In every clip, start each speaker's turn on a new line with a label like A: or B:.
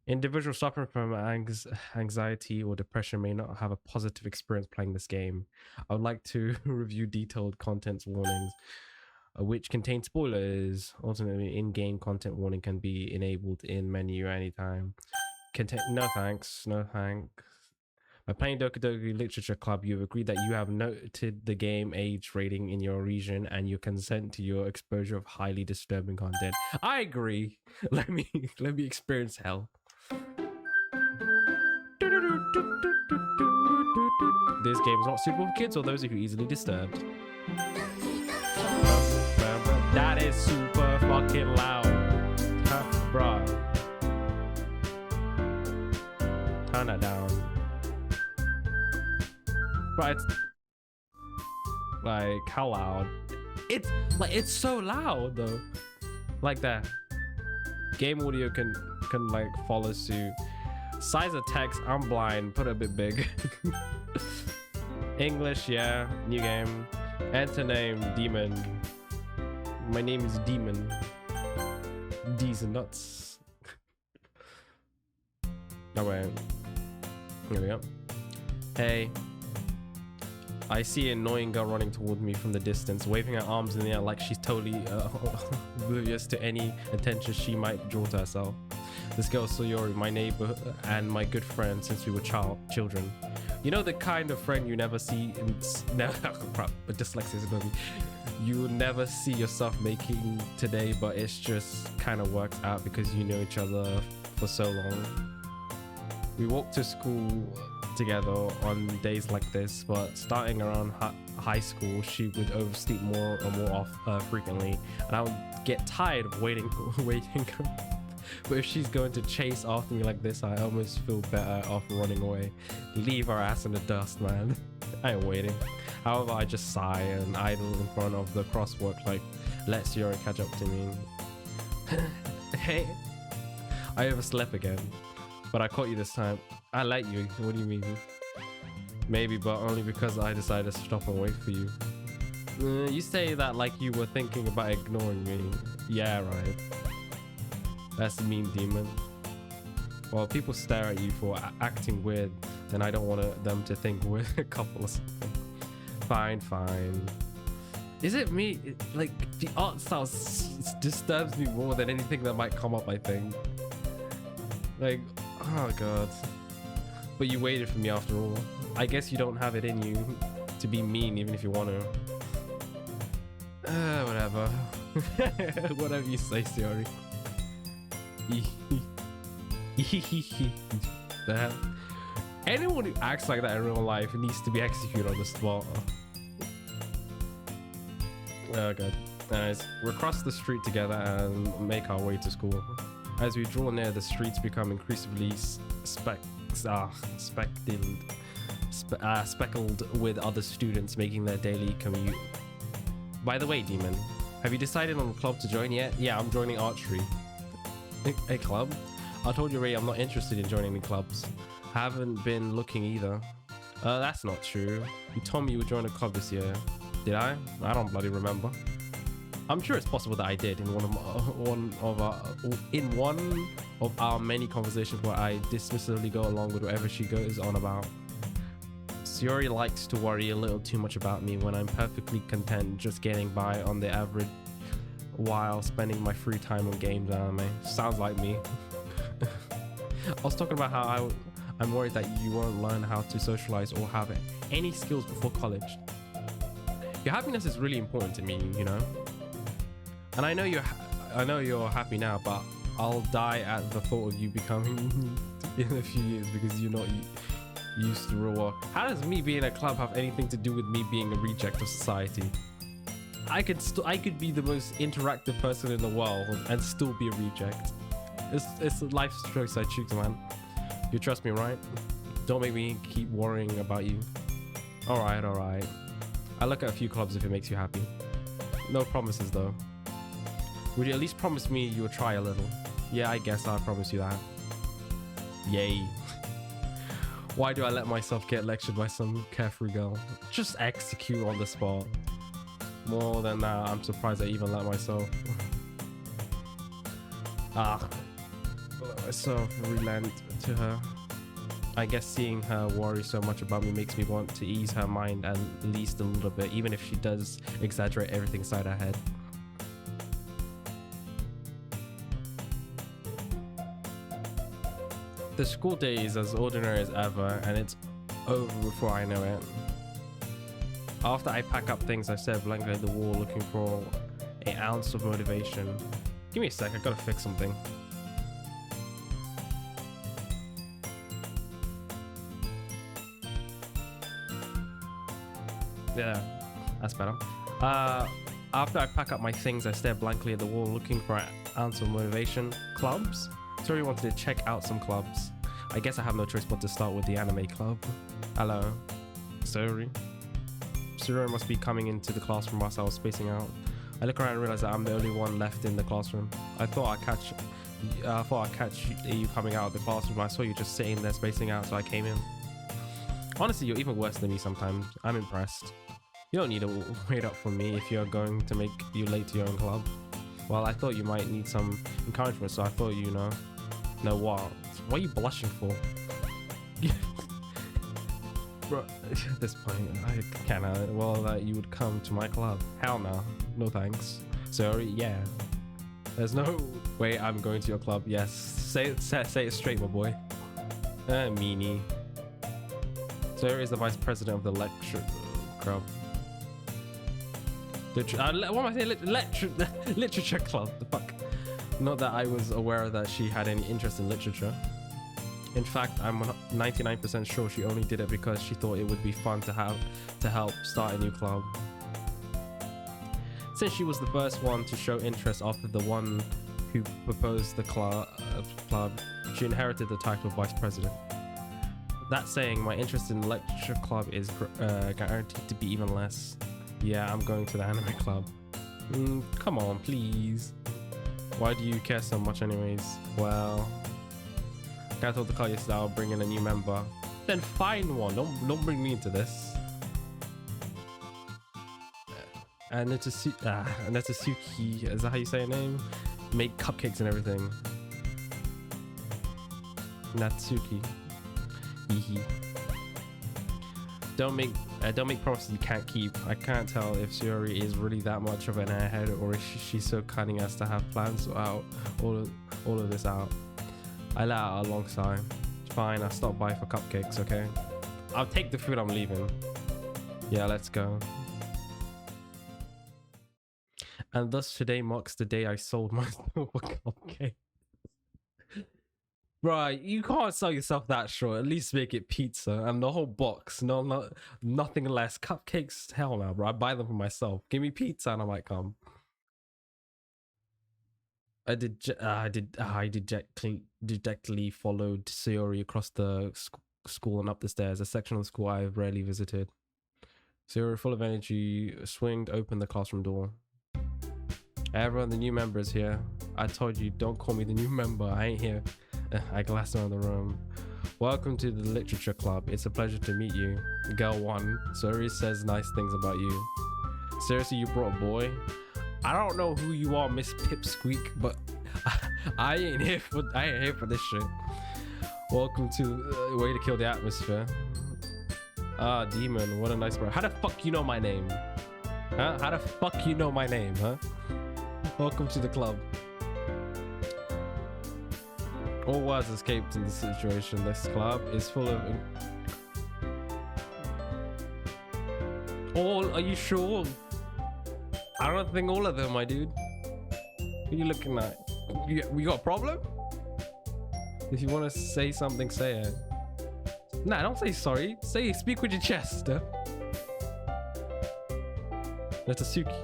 A: Individuals suffering from anxiety or depression may not have a positive experience playing this game. I would like to review detailed contents warnings, which contain spoilers. Ultimately, in-game content warning can be enabled in menu anytime. No thanks, no thanks. By playing Doki Doki Literature Club, you've agreed that you have noted the game age rating in your region and you consent to your exposure of highly disturbing content. I agree. Let me experience hell. This game is not suitable for kids or those who are easily disturbed. That is super fucking loud. Bruh. Turn that down. But it's like, how loud? It's like, it's so loud though. Like that. Game audio can like follow suit. Size of text, I'm blind, put it a bit big. English, yeah, new game. Enter name, Demon. My name is Demon. D's and nuts. No way. Here we go. Hey. I see an annoying girl running toward me from the distance, waving her arms in the air like she's totally oblivious to any attention she might draw to herself. This girl is Sayori, my neighbor and my good friend since we were children. You know the kind of friend you never see in crap, but dyslexia is another. You never see yourself making today, but it's just kind of works out because you know each other for so long. We walk to school together on days like this, but starting around high school, she would oversleep more and more frequently, and I would get tired of waiting. But if she's going to chase after me like this, I almost feel better off running away. Leave her ass in the dust, man. I ain't waiting. However, I just sigh and idle in front of the crosswalk like, let Sayori catch up to me. Hey, I overslept again, but I caught you this time. I let you. What do you mean? Maybe, but only because I decided to stop and wait for you. You say that like you were thinking about ignoring me. Yeah, right. That's the mean, Demon. Well, people stare at you for acting weird, then I don't want them to think we're a couple or something. Fine, fine. Is it me? Like, the art style disturbs me more than anything that might come up, I think. Like, oh god. But you waited for me after all. I guess you don't have it in you to be mean even if you want to. Whatever. Whatever you say, Sayori. Anyone who acts like that in real life needs to be executed on the spot. Oh god. Anyways, we'll cross the street together and make our way to school. As we draw near, the streets become increasingly speckled with other students making their daily commute. By the way, Demon, have you decided on a club to join yet? Yeah, I'm joining archery. A club? I told you already I'm not interested in joining any clubs. Haven't been looking either. That's not true. You told me you would join a club this year. Did I? I don't bloody remember. I'm sure it's possible that I did in one of our many conversations where I dismissively go along with whatever she goes on about. Sayori likes to worry a little too much about me when I'm perfectly content just getting by on the average while spending my free time on games and anime. Sounds like me. I was talking about how I'm worried that you won't learn how to socialize or have any skills before college. Your happiness is really important to me, you know. And I know you're happy now, but I'll die at the thought of you becoming in a few years because you're not used to real work. How does me being a club have anything to do with me being a reject of society? I could be the most interactive person in the world and still be a reject. It's a life choice I choose, man. You trust me, right? Don't make me keep worrying about you. All right. I'll look at a few clubs if it makes you happy. No promises though. Would you at least promise me you would try a little? Yeah, I guess I'll promise you that. Yay. Why do I let myself get lectured by some carefree girl? Just execute on the spot. More than that, I'm surprised I even let myself. let myself relent to her. I guess seeing her worry so much about me makes me want to ease her mind at least a little bit, even if she does exaggerate everything inside her head. The school day is as ordinary as ever, and it's over before I know it. After I pack up things, I stare blankly at the wall looking for an ounce of motivation. Give me a sec, I gotta fix something. Yeah, that's better. After I pack up my things, I stare blankly at the wall looking for an ounce of motivation. Clubs? Sorry, wanted to check out some clubs. I guess I have no choice but to start with the anime club. Hello. Sorry. Suri must be coming into the classroom whilst I was spacing out. I look around and realize that I'm the only one left in the classroom. I thought I'd catch you coming out of the classroom. I saw you just sitting there spacing out, so I came in. Honestly, you're even worse than me sometimes. I'm impressed. You don't need to wait up for me if you're going to make you late to your own club. Well, I thought you might need some encouragement, so I thought, you know what? What are you blushing for? Bro, at this point, I cannot. Well, that you would come to my club. Hell no. No thanks. Sorry, yeah. There's no way I'm going to your club. Yes. Say it straight, my boy. Meanie. Suri is the vice president of the lecture club. What am I saying? Literature club. The fuck. Not that I was aware that she had any interest in literature. In fact, I'm 99% sure she only did it because she thought it would be fun to help start a new club. Since she was the first one to show interest after the one who proposed the club, she inherited the title of vice president. That saying, my interest in the lecture club is guaranteed to be even less. Yeah, I'm going to the anime club. Come on, please. Why do you care so much anyways? Well, I told the club yesterday I'll bring in a new member. Then find one. Don't bring me into this. And Natsuki, is that how you say her name? Make cupcakes and everything. Natsuki. Hehe. Don't make promises you can't keep. I can't tell if Suri is really that much of an airhead or if she's so cunning as to have plans out all of this out. I let out a long sigh. Fine, I'll stop by for cupcakes, okay? I'll take the food, I'm leaving. Yeah, let's go. And thus today marks the day I sold myself a cupcake. Right, you can't sell yourself that short. At least make it pizza and the whole box. No, nothing less. Cupcakes, hell no, bro. I buy them for myself. Give me pizza and I might come. I dejectedly followed Sayori across the school and up the stairs, a section of the school I have rarely visited. Sayori, full of energy, swinged open the classroom door. Everyone, the new member is here. I told you, don't call me the new member. I ain't here. I glanced around the room. Welcome to the literature club. It's a pleasure to meet you. Girl 1. Sayori says nice things about you. Seriously, you brought a boy? I don't know who you are, Miss Pipsqueak, but I ain't here for this shit. Welcome to way to kill the atmosphere. Ah, demon, what a nice bro. How the fuck you know my name? Huh? How the fuck you know my name, huh? Welcome to the club. All words escaped in this situation. This club is full of... All? Are you sure? I don't think all of them, my dude. What are you looking at? We got a problem? If you want to say something, say it. Nah, don't say sorry. Speak with your chest. Huh? Natsuki.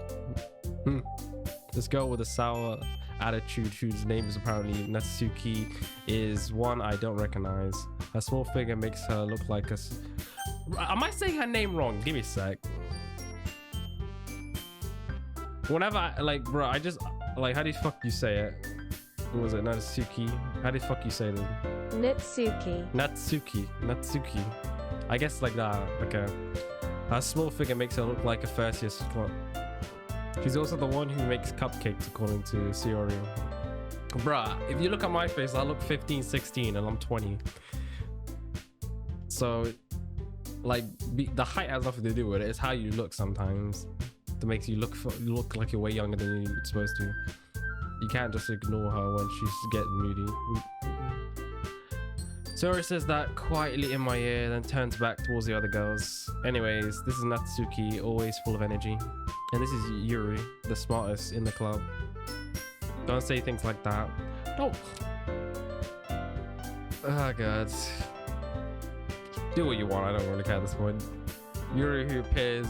A: This girl with a sour attitude whose name is apparently Natsuki is one I don't recognize. Her small figure makes her look like a... Am I saying her name wrong? Give me a sec. Whenever bro, I just how do you fuck you say it? What was it? Natsuki? How do you fuck you say it? Natsuki. I guess like that. Okay. Her small figure makes her look like a Perseus clock. She's also the one who makes cupcakes, according to Sayori. Bruh, if you look at my face, I look 15, 16 and I'm 20. So like the height has nothing to do with it. It's how you look sometimes that makes you look like you're way younger than you're supposed to. You can't just ignore her when she's getting moody. Sora says that quietly in my ear, then turns back towards the other girls. Anyways, this is Natsuki, always full of energy. And this is Yuri, the smartest in the club. Don't say things like that. Don't. Oh god. Do what you want, I don't really care at this point. Yuri, who appears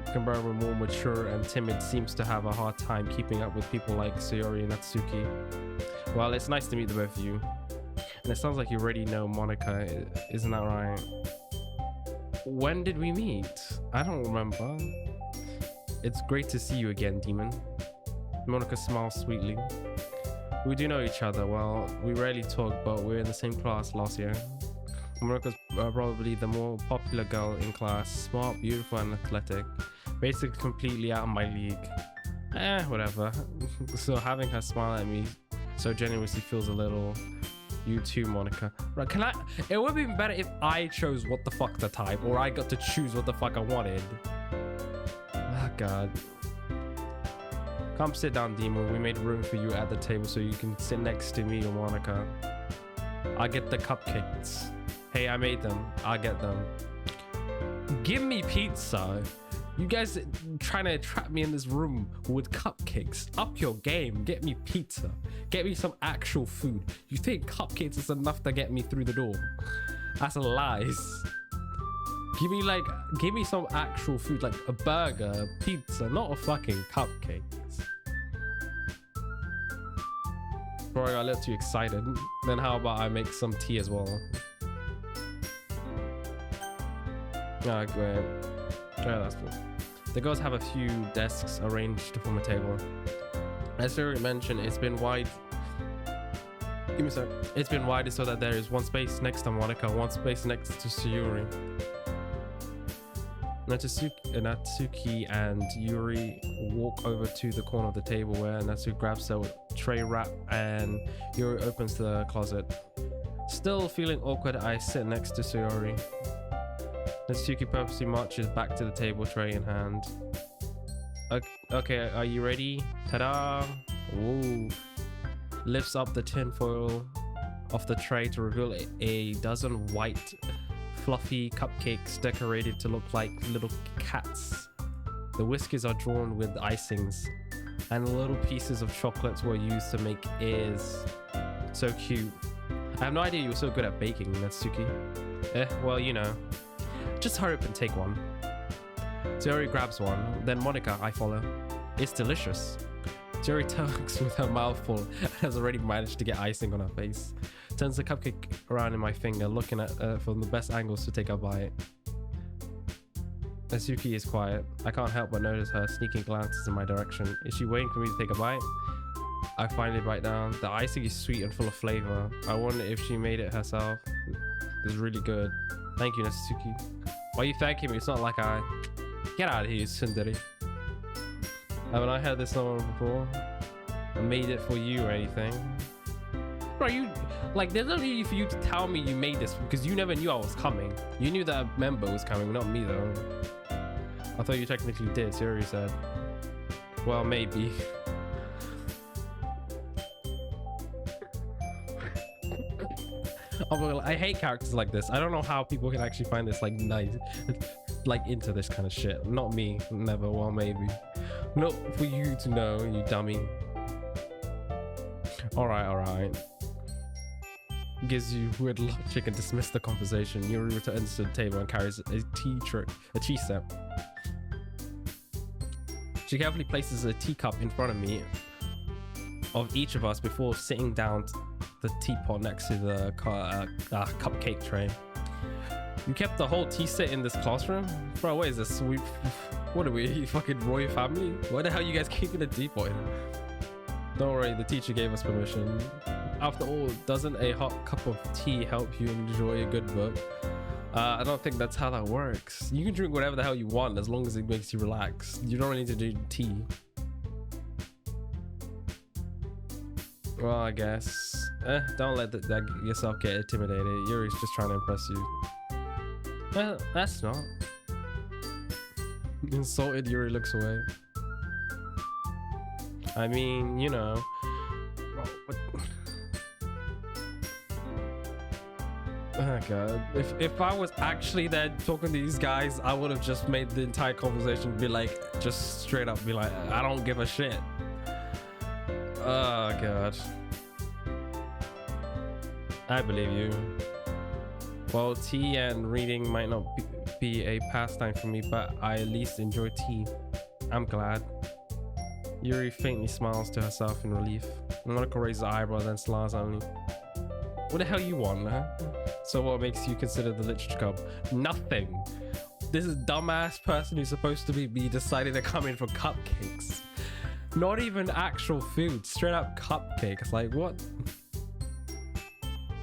A: comparably more mature and timid, seems to have a hard time keeping up with people like Sayori and Natsuki. Well, it's nice to meet the both of you. And it sounds like you already know Monica, isn't that right? When did we meet? I don't remember. It's great to see you again, Demon. Monica smiles sweetly. We do know each other. Well, we rarely talk, but we're in the same class last year. Monica's probably the more popular girl in class. Smart, beautiful, and athletic. Basically completely out of my league. Whatever. So having her smile at me so genuinely feels a little... You too, Monica. Right, can I... It would be better if I chose what the fuck to type, or I got to choose what the fuck I wanted. Oh, God. Come sit down, Demon. We made room for you at the table so you can sit next to me or Monica. I get the cupcakes. Hey, I made them. I'll get them. Give me pizza. You guys trying to trap me in this room with cupcakes. Up your game. Get me pizza. Get me some actual food. You think cupcakes is enough to get me through the door? That's lies. Give me some actual food, like a burger, a pizza, not a fucking cupcakes. Bro, I got a little too excited. Then how about I make some tea as well? Ah, great. Yeah, that's cool. The girls have a few desks arranged to form a table. As Suri mentioned, it's been wide. Give me a sec. It's been widened so that there is one space next to Monica, one space next to Sayuri. Natsuki and Yuri walk over to the corner of the table where Natsuki grabs a tray wrap and Yuri opens the closet. Still feeling awkward, I sit next to Sayuri. Natsuki purposely marches back to the table, tray in hand. Okay, are you ready? Ta-da! Ooh. Lifts up the tinfoil off the tray to reveal a dozen white, fluffy cupcakes decorated to look like little cats. The whiskers are drawn with icings, and little pieces of chocolates were used to make ears. So cute. I have no idea you were so good at baking, Natsuki. Well, you know. Just hurry up and take one. Sayori grabs one, then Monica, I follow. It's delicious. Sayori tugs with her mouth full and has already managed to get icing on her face. Turns the cupcake around in my finger, looking at from the best angles to take a bite. Natsuki is quiet. I can't help but notice her sneaking glances in my direction. Is she waiting for me to take a bite? I finally bite down. The icing is sweet and full of flavor. I wonder if she made it herself. It's really good. Thank you, Natsuki. Why are you thanking me? It's not like I... Get out of here, tsundere. Haven't I heard this song before? I made it for you or anything. Bro, you... Like, there's no need for you to tell me you made this because you never knew I was coming. You knew that a member was coming, not me though. I thought you technically did, Sayori said. Well, maybe. Oh, I hate characters like this. I don't know how people can actually find this like nice, like into this kind of shit. Not me, never. Well, maybe. Not for you to know, you dummy. All right. Gives you weird logic and dismiss the conversation. Yuri returns to the table and carries a tea set. She carefully places a teacup in front of me, of each of us, before sitting down the teapot next to the cupcake tray. You kept the whole tea set in this classroom? Bro, what is this? What are we, fucking royal family? Why the hell you guys keeping a teapot in? Don't worry, the teacher gave us permission. After all, doesn't a hot cup of tea help you enjoy a good book? I don't think that's how that works. You can drink whatever the hell you want as long as it makes you relax. You don't really need to do tea. Well, I guess. Don't let that yourself get intimidated. Yuri's just trying to impress you. That's not. Insulted, Yuri looks away. I mean, you know. Oh god. If I was actually there talking to these guys, I would have just made the entire conversation be like, just straight up be like, I don't give a shit. Oh god. I believe you. Well, tea and reading might not be a pastime for me, but I at least enjoy tea. I'm glad. Yuri faintly smiles to herself in relief. Monica raises her eyebrow, then smiles only. What the hell you want, huh? So what makes you consider the literature club? Nothing. This is dumbass person who's supposed to be me decided to come in for cupcakes. Not even actual food, straight up cupcakes. Like what?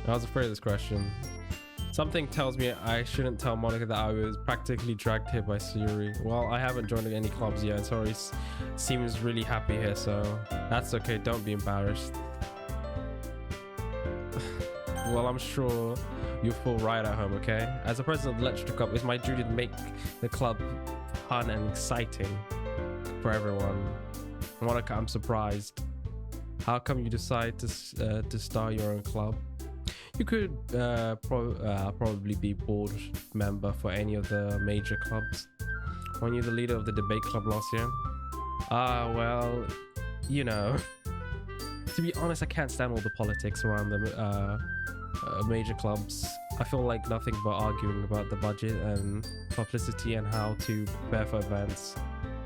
A: I was afraid of this question. Something tells me I shouldn't tell Monica that I was practically dragged here by Yuri. Well, I haven't joined any clubs yet, and Tori seems really happy here, so that's okay. Don't be embarrassed. Well, I'm sure you'll feel right at home, okay? As the president of the literature club, it's my duty to make the club fun and exciting for everyone. Monica, I'm surprised. How come you decide to start your own club? You could probably be board member for any of the major clubs. Weren't you the leader of the debate club last year? Well, you know. To be honest, I can't stand all the politics around the major clubs. I feel like nothing but arguing about the budget and publicity and how to prepare for events.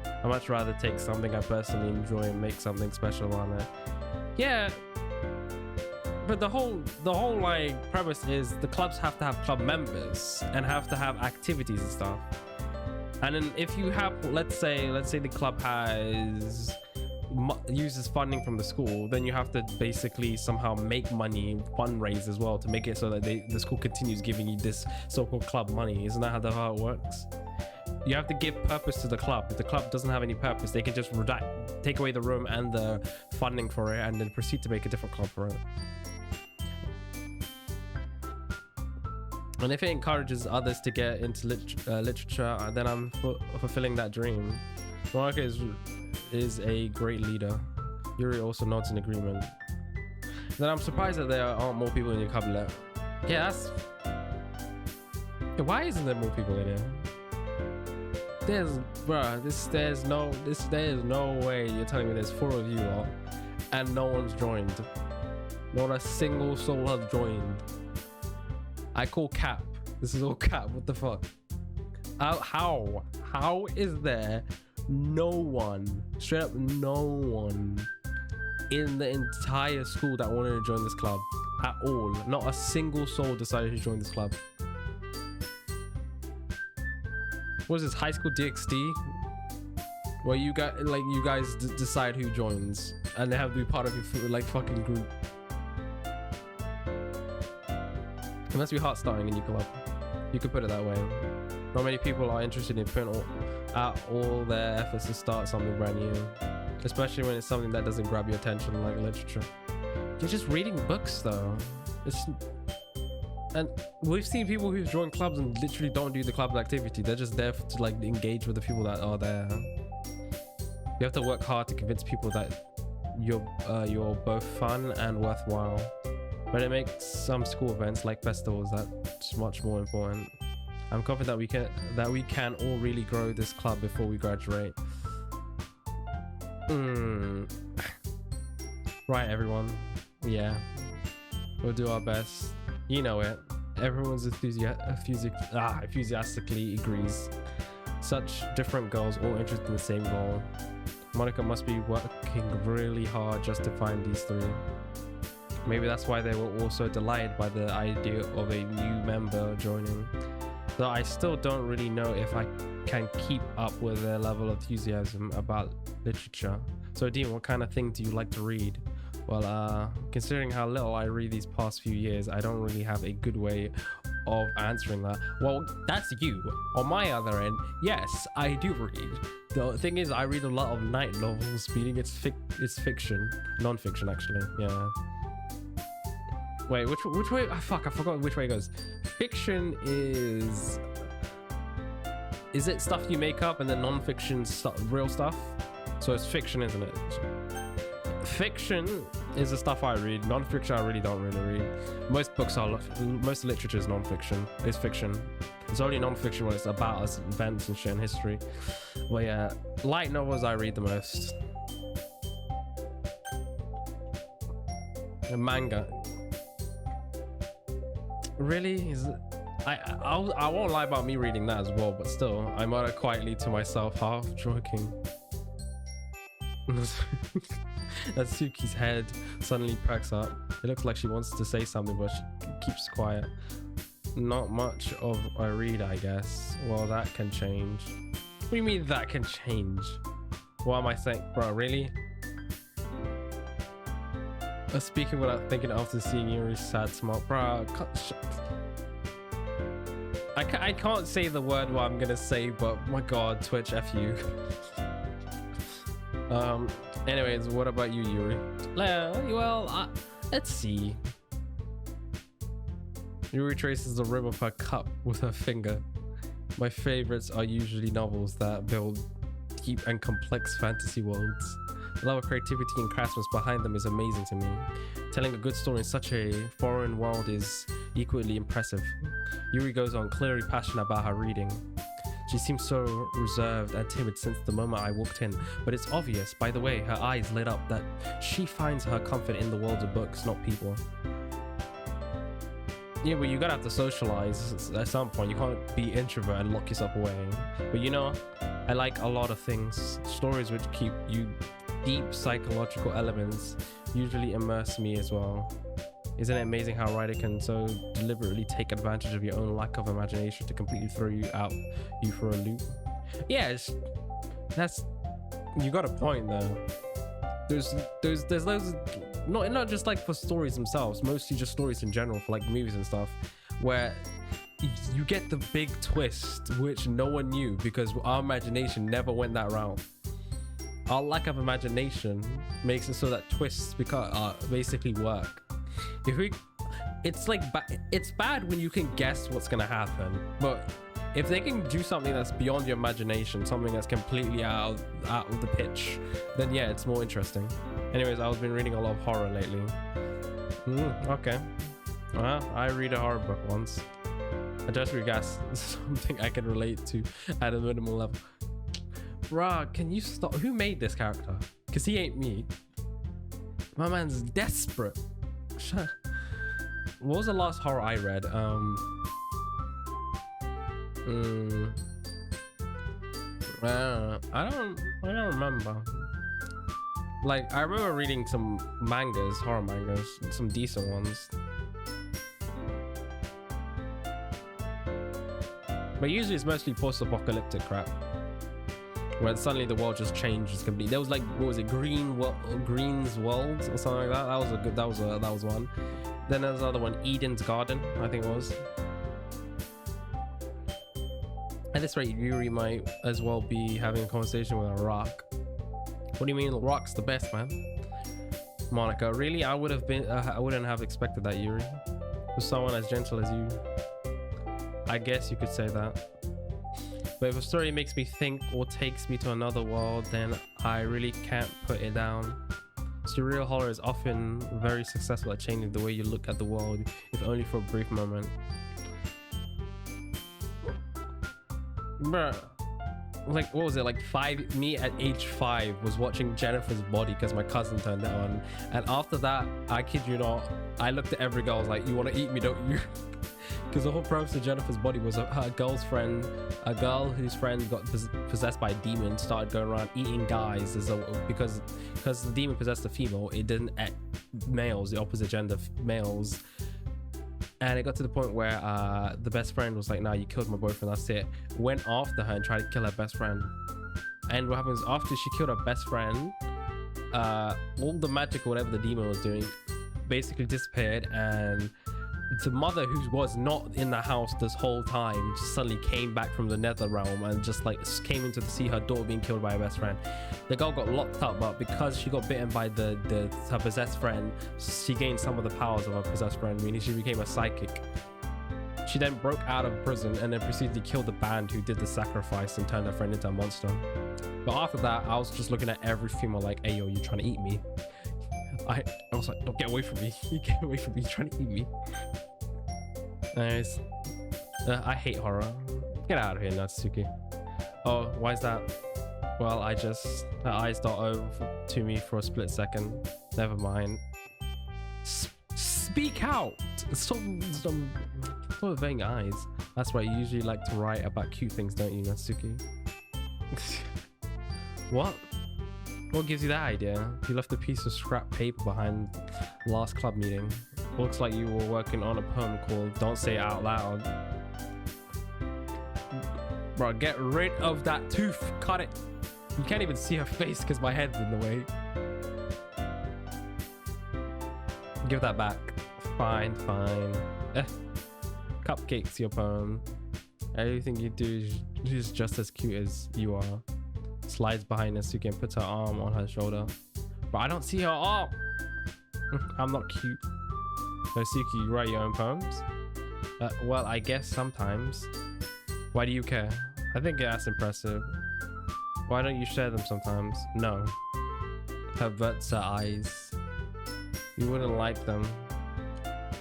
A: I'd much rather take something I personally enjoy and make something special on it. Yeah, but the whole like premise is the clubs have to have club members and have to have activities and stuff. And then if you have, let's say the club uses funding from the school, then you have to basically somehow make money, fundraise as well to make it so that the school continues giving you this so-called club money. Isn't that how it works? You have to give purpose to the club. If the club doesn't have any purpose, they can just take away the room and the funding for it and then proceed to make a different club for it. And if it encourages others to get into literature, then I'm fulfilling that dream. Monica is a great leader. Yuri also nods in agreement. Then I'm surprised that there aren't more people in your club. Yeah, that's... Why isn't there more people in here? There's no way you're telling me there's 4 of you lot and no one's joined. Not a single soul has joined. I call cap. This is all cap. What the fuck? How is there no one, straight up no one in the entire school that wanted to join this club at all? Not a single soul decided to join this club. What is this, high school DxD? Where you guys decide who joins and they have to be part of your like fucking group. It must be hard starting a new club. You could put it that way. Not many people are interested in putting all their efforts to start something brand new, especially when it's something that doesn't grab your attention like literature. You're just reading books though. And we've seen people who've joined clubs and literally don't do the club activity. They're just there to like engage with the people that are there. You have to work hard to convince people that you're both fun and worthwhile. But it makes some school events like festivals that's much more important. I'm confident that we can all really grow this club before we graduate. Right, everyone. Yeah, we'll do our best. You know it. Everyone's enthusiastically agrees. Such different goals, all interested in the same goal. Monica must be working really hard just to find these 3. Maybe that's why they were also delighted by the idea of a new member joining. Though I still don't really know if I can keep up with their level of enthusiasm about literature. So Dean, what kind of thing do you like to read? Well, considering how little I read these past few years, I don't really have a good way of answering that. Well, that's you. On my other end, yes, I do read. The thing is, I read a lot of night novels, meaning it's fiction, non-fiction actually. Yeah. Wait, which way? Oh, fuck, I forgot which way it goes. Fiction is it stuff you make up, and then non-fiction stuff, real stuff? So it's fiction, isn't it? Fiction is the stuff I read. Non-fiction, I really don't really read. Most literature is non-fiction. It's fiction. It's only non-fiction when it's about us, events and shit in history. Well, yeah, light novels I read the most. And manga. Really? Is it? I won't lie about me reading that as well, but still, I mutter quietly to myself, half joking. Natsuki's head suddenly perks up. It looks like she wants to say something, but she keeps quiet. Not much of I read, I guess. Well, that can change. What do you mean that can change? What am I saying? Bro, really? Speaking without thinking after seeing Yuri's sad smile. Bro, I can't say the word what I'm gonna say, but my god, Twitch, F you. Anyways, what about you, Yuri? Well, let's see. Yuri traces the rim of her cup with her finger. My favorites are usually novels that build deep and complex fantasy worlds. The level of creativity and craftsmanship behind them is amazing to me. Telling a good story in such a foreign world is equally impressive. Yuri goes on, clearly passionate about her reading. She seems so reserved and timid since the moment I walked in, but it's obvious by the way her eyes lit up that she finds her comfort in the world of books, not people. Yeah, but you gotta have to socialize at some point. You can't be introvert and lock yourself away. But you know, I like a lot of things. Stories which keep you deep psychological elements usually immerse me as well. Isn't it amazing how a writer can so deliberately take advantage of your own lack of imagination to completely throw you for a loop? Yeah, that's, you got a point there. There's loads of, not just like for stories themselves, mostly just stories in general for like movies and stuff, where you get the big twist which no one knew because our imagination never went that route. Our lack of imagination makes it so that twists basically work. It's bad when you can guess what's gonna happen, but if they can do something that's beyond your imagination, something that's completely out of the pitch, then yeah, it's more interesting. Anyways, I've been reading a lot of horror lately. Okay. Well, I read a horror book once. I just regassed something I can relate to at a minimal level. Bruh, can you stop? Who made this character? Because he ain't me. My man's desperate. What was the last horror I read? I don't remember. Like, I remember reading some mangas, horror mangas, some decent ones. But usually it's mostly post-apocalyptic crap, where suddenly the world just changes completely. There was like, what was it, Green's World or something like that. That was a good. That was one. Then there's another one, Eden's Garden, I think it was. At this rate, Yuri might as well be having a conversation with a rock. What do you mean, the rock's the best, man? Monica, really? I wouldn't have expected that, Yuri. For someone as gentle as you, I guess you could say that. But if a story makes me think or takes me to another world, then I really can't put it down. Surreal horror is often very successful at changing the way you look at the world, if only for a brief moment. Bruh, like, what was it, like me at age 5 was watching Jennifer's Body because my cousin turned it on, and after that, I kid you not, I looked at every girl, I was like, you want to eat me, don't you? Because the whole purpose of Jennifer's Body was her girl's friend, a girl whose friend got possessed by a demon, started going around eating guys because the demon possessed a female, it didn't males, the opposite gender males. And it got to the point where the best friend was like, nah, you killed my boyfriend, that's it. Went after her and tried to kill her best friend. And what happens after she killed her best friend, all the magic or whatever the demon was doing basically disappeared, and the mother, who was not in the house this whole time, just suddenly came back from the nether realm and just like came into to see her daughter being killed by her best friend. The girl got locked up, but because she got bitten by her possessed friend, she gained some of the powers of her possessed friend, meaning she became a psychic. She then broke out of prison and then proceeded to kill the band who did the sacrifice and turned her friend into a monster. But after that, I was just looking at every female like, hey yo, you trying to eat me? I was like, don't get away from me. You get away from me, you're trying to eat me. Anyways, I hate horror. Get out of here, Natsuki. Oh, why is that? Well, her eyes dot over to me for a split second. Never mind. Speak out! Some vague eyes. That's right, you usually like to write about cute things, don't you, Natsuki? What? What gives you that idea? You left a piece of scrap paper behind last club meeting. Looks like you were working on a poem called Don't Say It Out Loud. Bro, get rid of that tooth. Cut it. You can't even see her face because my head's in the way. Give that back. Fine, fine. Cupcakes, your poem. Everything you do is just as cute as you are. Slides behind Natsuki and puts her arm on her shoulder. But I don't see her arm. I'm not cute. Natsuki, you write your own poems? Well, I guess sometimes. Why do you care? I think that's impressive. Why don't you share them sometimes? No. Perverts her eyes. You wouldn't like them.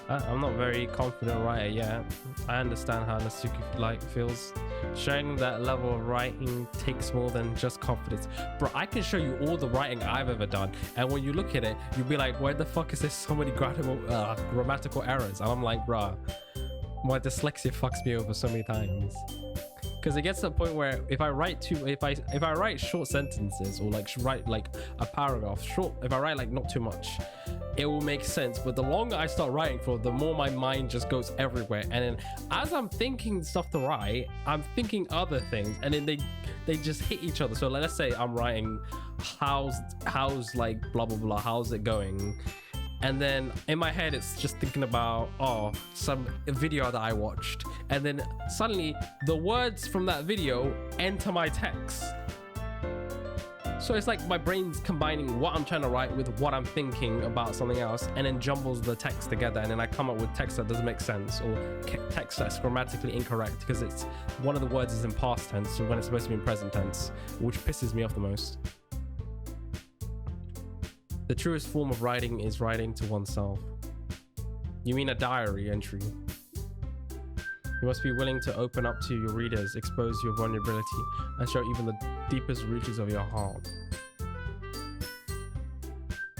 A: I'm not very confident writer yet. I understand how Natsuki feels. Sharing that level of writing takes more than just confidence. Bro, I can show you all the writing I've ever done, and when you look at it, you'll be like, why the fuck is there so many grammatical errors? And I'm like, bruh, my dyslexia fucks me over so many times. Because it gets to the point where if I write short sentences, or like write like a paragraph short, if I write like not too much, it will make sense. But the longer I start writing for, the more my mind just goes everywhere. And then as I'm thinking stuff to write, I'm thinking other things, and then they just hit each other. So like, let's say I'm writing how's like blah blah blah, how's it going? And then in my head, it's just thinking about, some video that I watched. And then suddenly the words from that video enter my text. So it's like my brain's combining what I'm trying to write with what I'm thinking about something else, and then jumbles the text together. And then I come up with text that doesn't make sense, or text that's grammatically incorrect because it's one of the words is in past tense when it's supposed to be in present tense, which pisses me off the most. The truest form of writing is writing to oneself. You mean a diary entry? You must be willing to open up to your readers, expose your vulnerability, and show even the deepest reaches of your heart.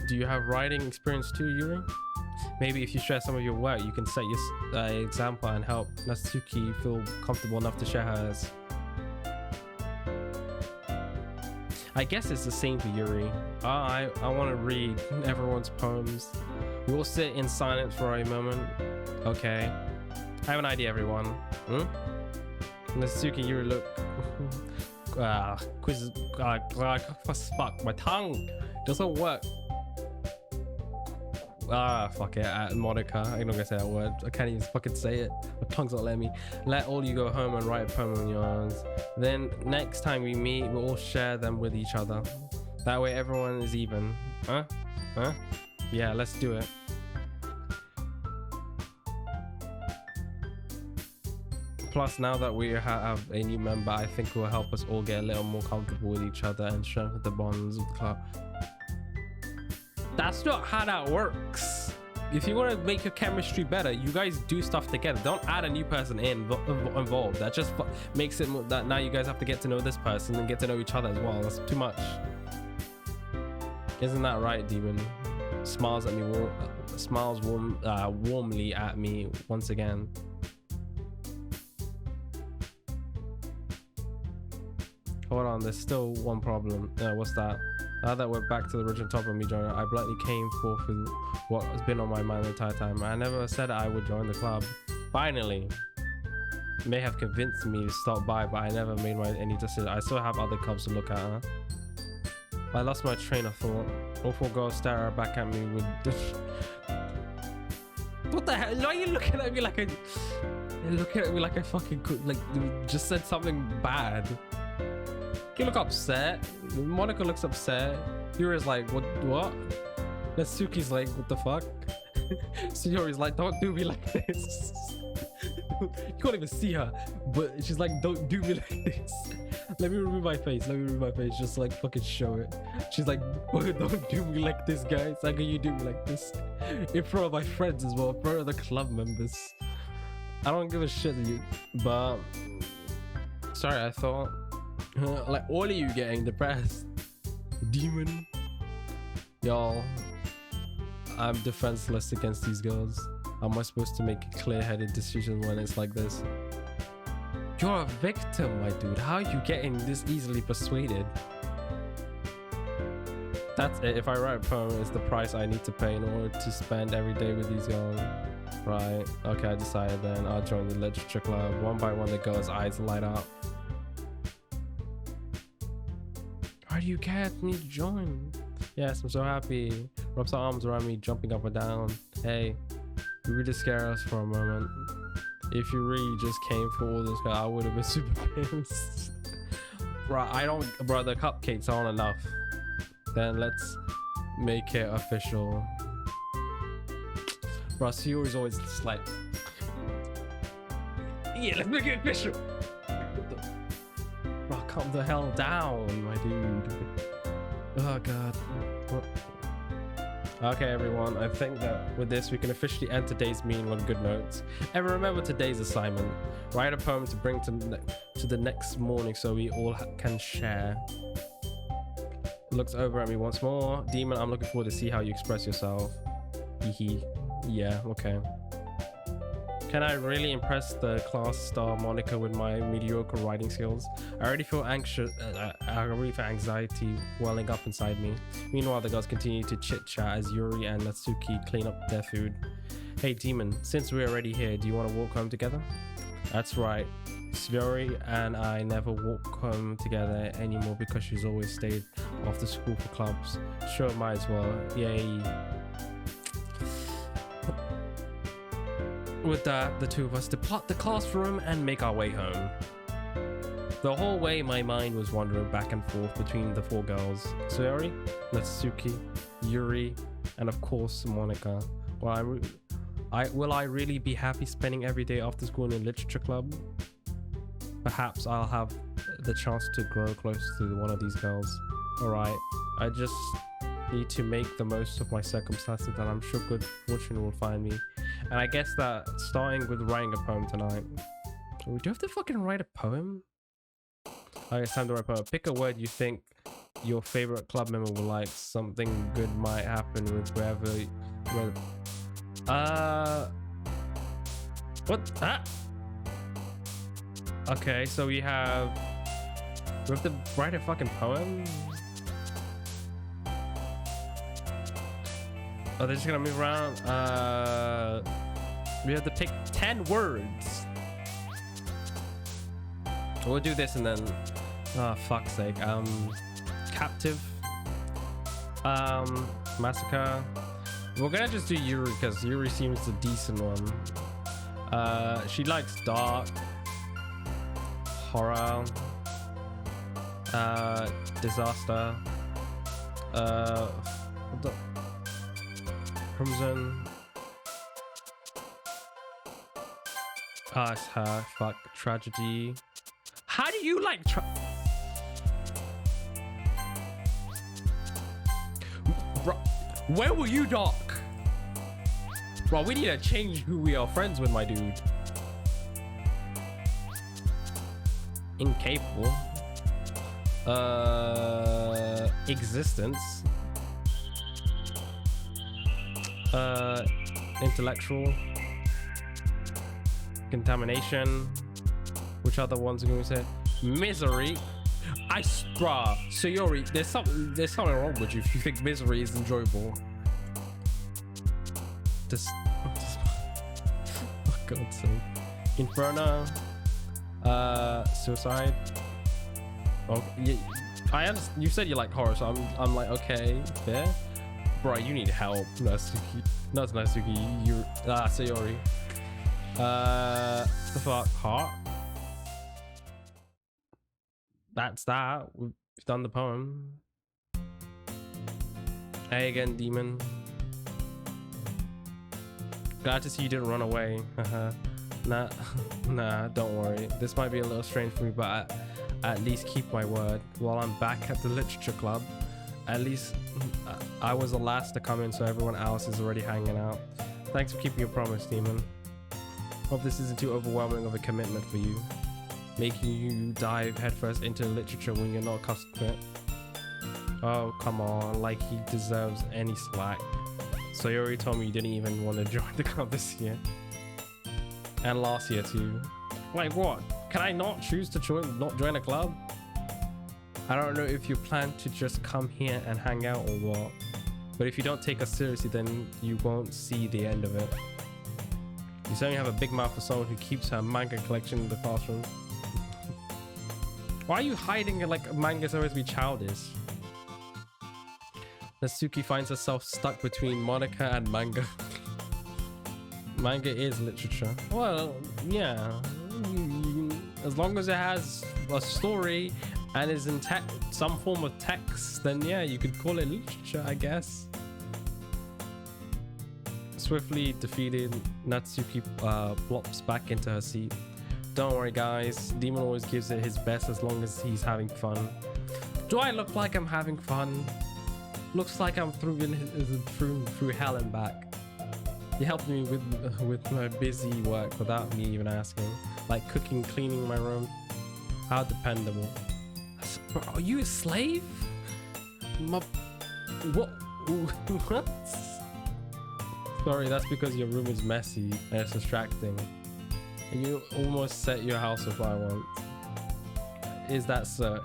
A: Do you have writing experience too, Yuri? Maybe if you share some of your work, you can set your example and help Natsuki feel comfortable enough to share hers. I guess it's the same for Yuri. I want to read everyone's poems. We will sit in silence for a moment. Okay. I have an idea, everyone. Natsuki, Yuri, look. Quiz. Fuck, my tongue doesn't work. Fuck it. Monica, I'm not gonna say that word. I can't even fucking say it. My tongue's not letting me. Let all you go home and write a poem on your own. Then next time we meet, we'll all share them with each other. That way everyone is even. Huh? Yeah, let's do it. Plus, now that we have a new member, I think it will help us all get a little more comfortable with each other and strengthen the bonds of the club. That's not how that works. If you want to make your chemistry better, you guys do stuff together. Don't add a new person involved. That just makes it that now you guys have to get to know this person and get to know each other as well. That's too much. Isn't that right, Demon? Smiles at me, warmly at me once again. Hold on, there's still one problem. What's that? Now that we're back to the original topic of me joining, I bluntly came forth with what has been on my mind the entire time. I never said I would join the club. Finally. You may have convinced me to stop by, but I never made any decision. I still have other clubs to look at, huh? I lost my train of thought. All four girls stare back at me with What the hell? Why are you looking at me like I... You're looking at me like I fucking could, like, just said something bad. You look upset. Monica looks upset. Yuri's like, what? Natsuki's like, what the fuck? Sayori's like, don't do me like this. You can't even see her, but she's like, don't do me like this. Let me remove my face. Just like fucking show it. She's like, don't do me like this, guys. How can you do me like this? In front of my friends as well, in front of the club members. I don't give a shit to you, but sorry, I thought like all of you getting depressed. Demon. Y'all, I'm defenseless against these girls. How am I supposed to make a clear-headed decision when it's like this? You're a victim, my dude. How are you getting this easily persuaded? That's it. If I write a poem, it's the price I need to pay in order to spend every day with these girls. Right. Okay, I decided then. I'll join the literature club. One by one, the girls' eyes light up. Why do you care for me to join? Yes, I'm so happy. Rubs her arms around me, jumping up and down. Hey, you really scare us for a moment. If you really just came for all this, I would have been super pissed. Bro, bro, the cupcakes aren't enough. Then let's make it official. Bro, Sayori's always just like, yeah, let's make it official. Bro, calm the hell down, my dude. Oh god. What? Okay, everyone, I think that with this we can officially end today's meeting on good notes. And remember today's assignment: write a poem to bring to the next morning so we all can share. Looks over at me once more. Demon, I'm looking forward to see how you express yourself. Hehe. Yeah, okay. Can I really impress the class star Monica with my mediocre writing skills? I already feel anxious. I already feel anxiety welling up inside me. Meanwhile, the girls continue to chit-chat as Yuri and Natsuki clean up their food. Hey, Demon, since we're already here, do you want to walk home together? That's right. Yuri and I never walk home together anymore because she's always stayed after school for clubs. Sure, might as well. Yay. With that, the two of us depart the classroom and make our way home. The whole way, my mind was wandering back and forth between the four girls: Sayori, Natsuki, Yuri, and of course Monica. Will I really be happy spending every day after school in a literature club? Perhaps I'll have the chance to grow close to one of these girls. Alright, I just need to make the most of my circumstances, and I'm sure good fortune will find me. And I guess that starting with writing a poem tonight. Do you have to fucking write a poem? Okay, it's time to write a poem. Pick a word you think your favorite club member will like. Something good might happen with whoever. What? Ah! Okay, so we have to write a fucking poem. Oh, they're just gonna move around. We have to pick 10 words. We'll do this and then, oh fuck's sake. Captive, massacre. We're gonna just do Yuri because Yuri seems the decent one. She likes dark, horror, disaster, what the? Crimson. It's her. Fuck. Tragedy. How do you like Bro, where were you, Doc? Bro, we need to change who we are friends with, my dude. Incapable. Existence. Intellectual. Contamination. Which other ones are going to say? Misery. Bruh, Sayori, there's something wrong with you if you think misery is enjoyable. For God's sake. Inferno. Suicide. Oh, yeah, I understand. You said you like horror, so I'm like, okay, fair. Bro, you need help. Natsuki. Not Natsuki. You. Sayori. The fuck? Heart? That's that. We've done the poem. Hey again, demon. Glad to see you didn't run away. Nah, don't worry. This might be a little strange for me, but I at least keep my word. While I'm back at the literature club, at least I was the last to come in, so everyone else is already hanging out. Thanks for keeping your promise, demon. Hope this isn't too overwhelming of a commitment for you, making you dive headfirst into literature when you're not accustomed to it. Oh, come on, like he deserves any slack. So you already told me you didn't even want to join the club this year. And last year too. Like what? Can I not choose to not join a club? I don't know if you plan to just come here and hang out or what. But if you don't take us seriously, then you won't see the end of it. You certainly have a big mouth for someone who keeps her manga collection in the classroom. Why are you hiding it like manga's always be childish? Natsuki finds herself stuck between Monica and manga. Manga is literature. Well, yeah. As long as it has a story and is in some form of text, then yeah, you could call it literature, I guess. Swiftly defeated, Natsuki plops back into her seat. Don't worry guys, Demon always gives it his best as long as he's having fun. Do I look like I'm having fun? Looks like I'm through hell and back. He helped me with my busy work without me even asking, like cooking, cleaning my room. How dependable. Are you a slave? What? What? Sorry, that's because your room is messy and it's distracting. And you almost set your house on fire once. Is that so?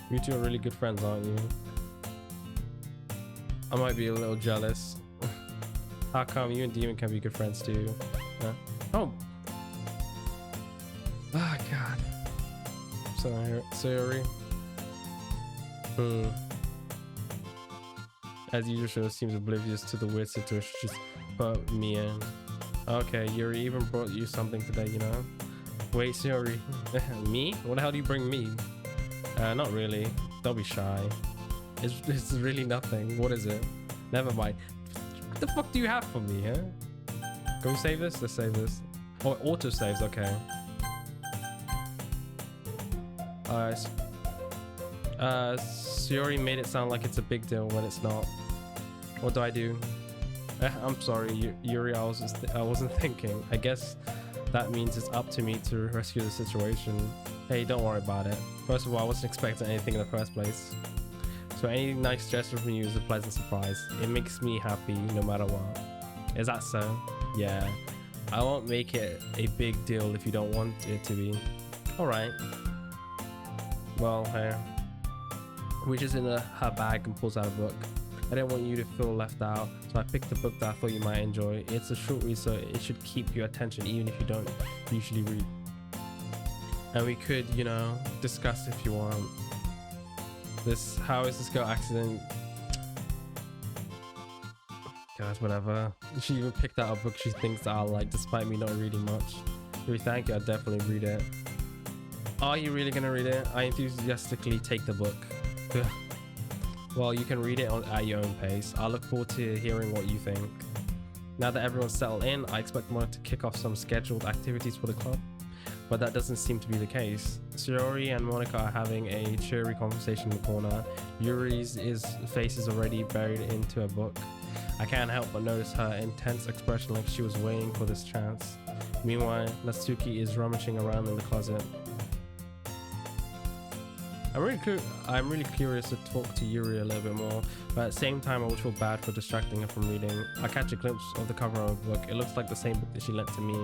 A: You two are really good friends, aren't you? I might be a little jealous. How come you and Demon can be good friends too? Huh? Oh. Oh god. Sorry. As usual, seems oblivious to the weird situation just put me in. Okay, Yuri even brought you something today, you know? Wait, Sayori. Me? What the hell do you bring me? Not really. Don't be shy. It's really nothing. What is it? Never mind. What the fuck do you have for me, huh? Can we save this? Let's save this. Oh, auto saves. Okay. Alright. Sayori made it sound like it's a big deal when it's not. What do I do? I'm sorry, Yuri. I wasn't thinking. I guess that means it's up to me to rescue the situation. Hey, don't worry about it. First of all, I wasn't expecting anything in the first place. So any nice gesture from you is a pleasant surprise. It makes me happy no matter what. Is that so? Yeah. I won't make it a big deal if you don't want it to be. Alright. Well, hey. Reaches in her bag and pulls out a book. I didn't want you to feel left out, so I picked a book that I thought you might enjoy. It's a short read, so it should keep your attention even if you don't usually read. And we could, you know, discuss if you want. How is this girl accident? God, whatever. She even picked out a book she thinks that I'll like, despite me not reading much. Really, thank you. I'll definitely read it. Are you really gonna read it? I enthusiastically take the book. Well, you can read it at your own pace. I look forward to hearing what you think. Now that everyone's settled in, I expect Monica to kick off some scheduled activities for the club. But that doesn't seem to be the case. Sayori and Monica are having a cheery conversation in the corner. Yuri's face is already buried into a book. I can't help but notice her intense expression like she was waiting for this chance. Meanwhile, Natsuki is rummaging around in the closet. I'm really curious to talk to Yuri a little bit more, but at the same time I would feel bad for distracting her from reading. I catch a glimpse of the cover of the book. It looks like the same book that she lent to me.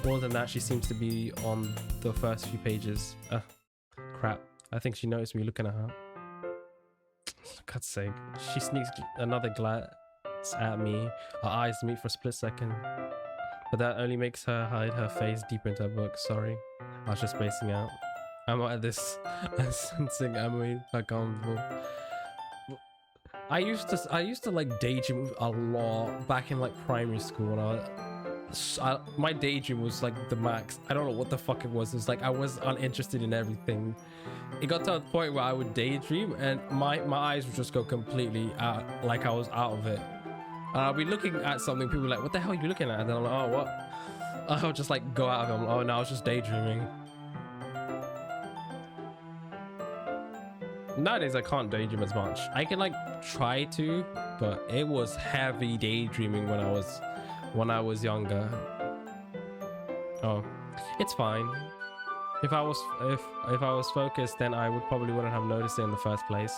A: More than that, she seems to be on the first few pages. Crap. I think she noticed me looking at her. For God's sake. She sneaks another glance at me. Our eyes meet for a split second. But that only makes her hide her face deeper into her book. Sorry. I was just spacing out. I'm at this. I'm sensing Emily uncomfortable. I used to like daydream a lot back in like primary school when my daydream was like the max. I don't know what the fuck it was. It's like I was uninterested in everything. It got to a point where I would daydream and my eyes would just go completely out, like I was out of it. And I'll be looking at something, people are like, what the hell are you looking at? And then I'm like, oh, what? I'll just like go out of it. I'm like, oh, no, I was just daydreaming. Nowadays I can't daydream as much. I can like try to, but it was heavy daydreaming when I was younger. Oh, it's fine. If I was focused, then I probably wouldn't have noticed it in the first place.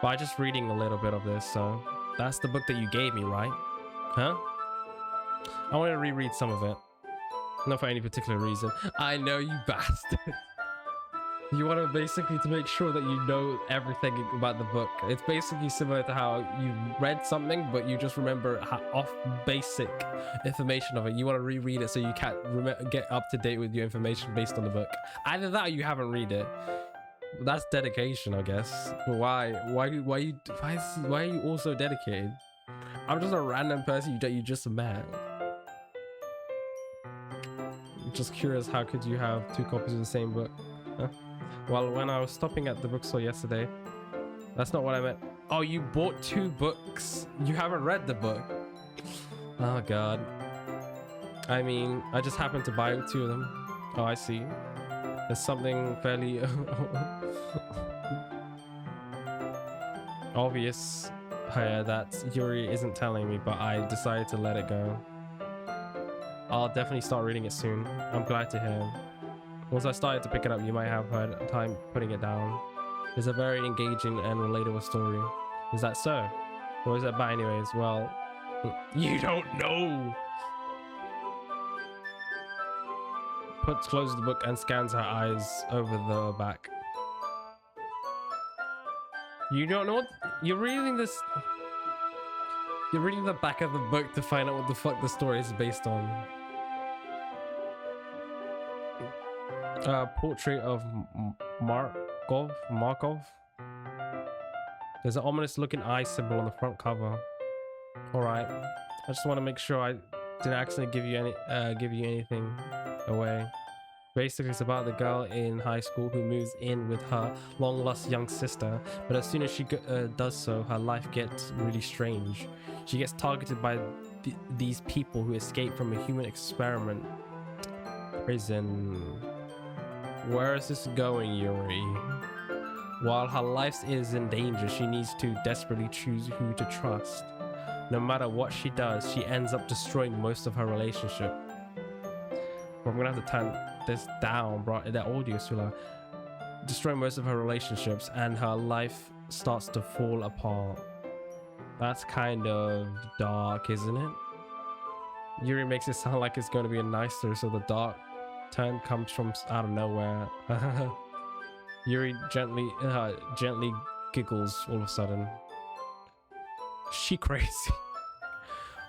A: But I'm just reading a little bit of this, so that's the book that you gave me, right? Huh? I want to reread some of it. Not for any particular reason. I know, you bastard. You want to basically to make sure that you know everything about the book. It's basically similar to how you read something, but you just remember off basic information of it. You want to reread it so you can't get up to date with your information based on the book. Either that or you haven't read it. That's dedication, I guess. But why are you also dedicated? I'm just a random person you just met. I'm just curious, how could you have 2 copies of the same book? Huh? Well, when I was stopping at the bookstore yesterday, that's not what I meant. Oh, you bought 2 books. You haven't read the book. Oh god. I mean, I just happened to buy 2 of them. Oh, I see. There's something fairly obvious here that Yuri isn't telling me, but I decided to let it go. I'll definitely start reading it soon. I'm glad to hear. Once I started to pick it up, you might have had time putting it down. It's a very engaging and relatable story. Is that so? Or is it bad anyways? Well, you don't know! Closes the book and scans her eyes over the back. You don't know what? You're reading this... You're reading the back of the book to find out what the fuck the story is based on. Portrait of Markov. There's an ominous looking eye symbol on the front cover. All right, I just want to make sure I didn't accidentally give you anything away. Basically, it's about the girl in high school who moves in with her long lost young sister, but as soon as she does so, her life gets really strange. She gets targeted by these people who escape from a human experiment prison. Where is this going, Yuri? While her life is in danger, she needs to desperately choose who to trust. No matter what she does, she ends up destroying most of her relationship. Well, I'm gonna have to turn this down, bro. That audio is too loud. Destroying most of her relationships, and her life starts to fall apart. That's kind of dark, isn't it? Yuri makes it sound like it's going to be a nice story, so the dark turn comes from out of nowhere. Yuri gently giggles all of a sudden. She crazy.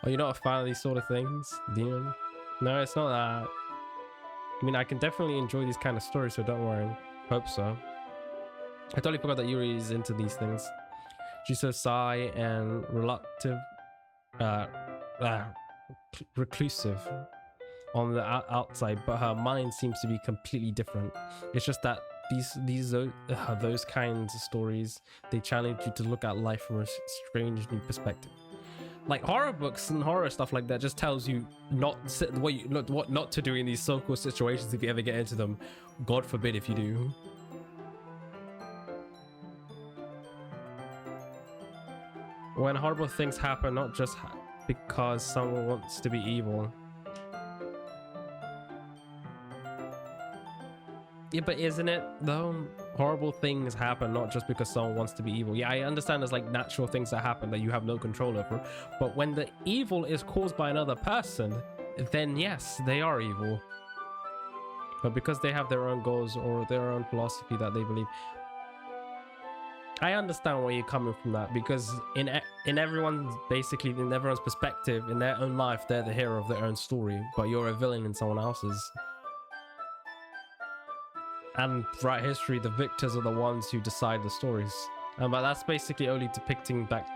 A: Are you not a fan of these sort of things, Demon? No, it's not that. I mean, I can definitely enjoy these kind of stories, so don't worry. Hope so. I totally forgot that Yuri is into these things. She's so shy and reluctant, reclusive on the outside, but her mind seems to be completely different. It's just that those kinds of stories, they challenge you to look at life from a strange new perspective. Like horror books and horror stuff like that just tells you what not to do in these so-called situations if you ever get into them. God forbid if you do. When horrible things happen, not just because someone wants to be evil. Yeah, but isn't it though? Horrible things happen not just because someone wants to be evil. Yeah, I understand there's like natural things that happen that you have no control over, but when the evil is caused by another person, then yes, they are evil. But because they have their own goals or their own philosophy that they believe. I understand where you're coming from that, because in everyone's perspective, in their own life, they're the hero of their own story, but you're a villain in someone else's. And throughout history, the victors are the ones who decide the stories. But that's basically only depicting back.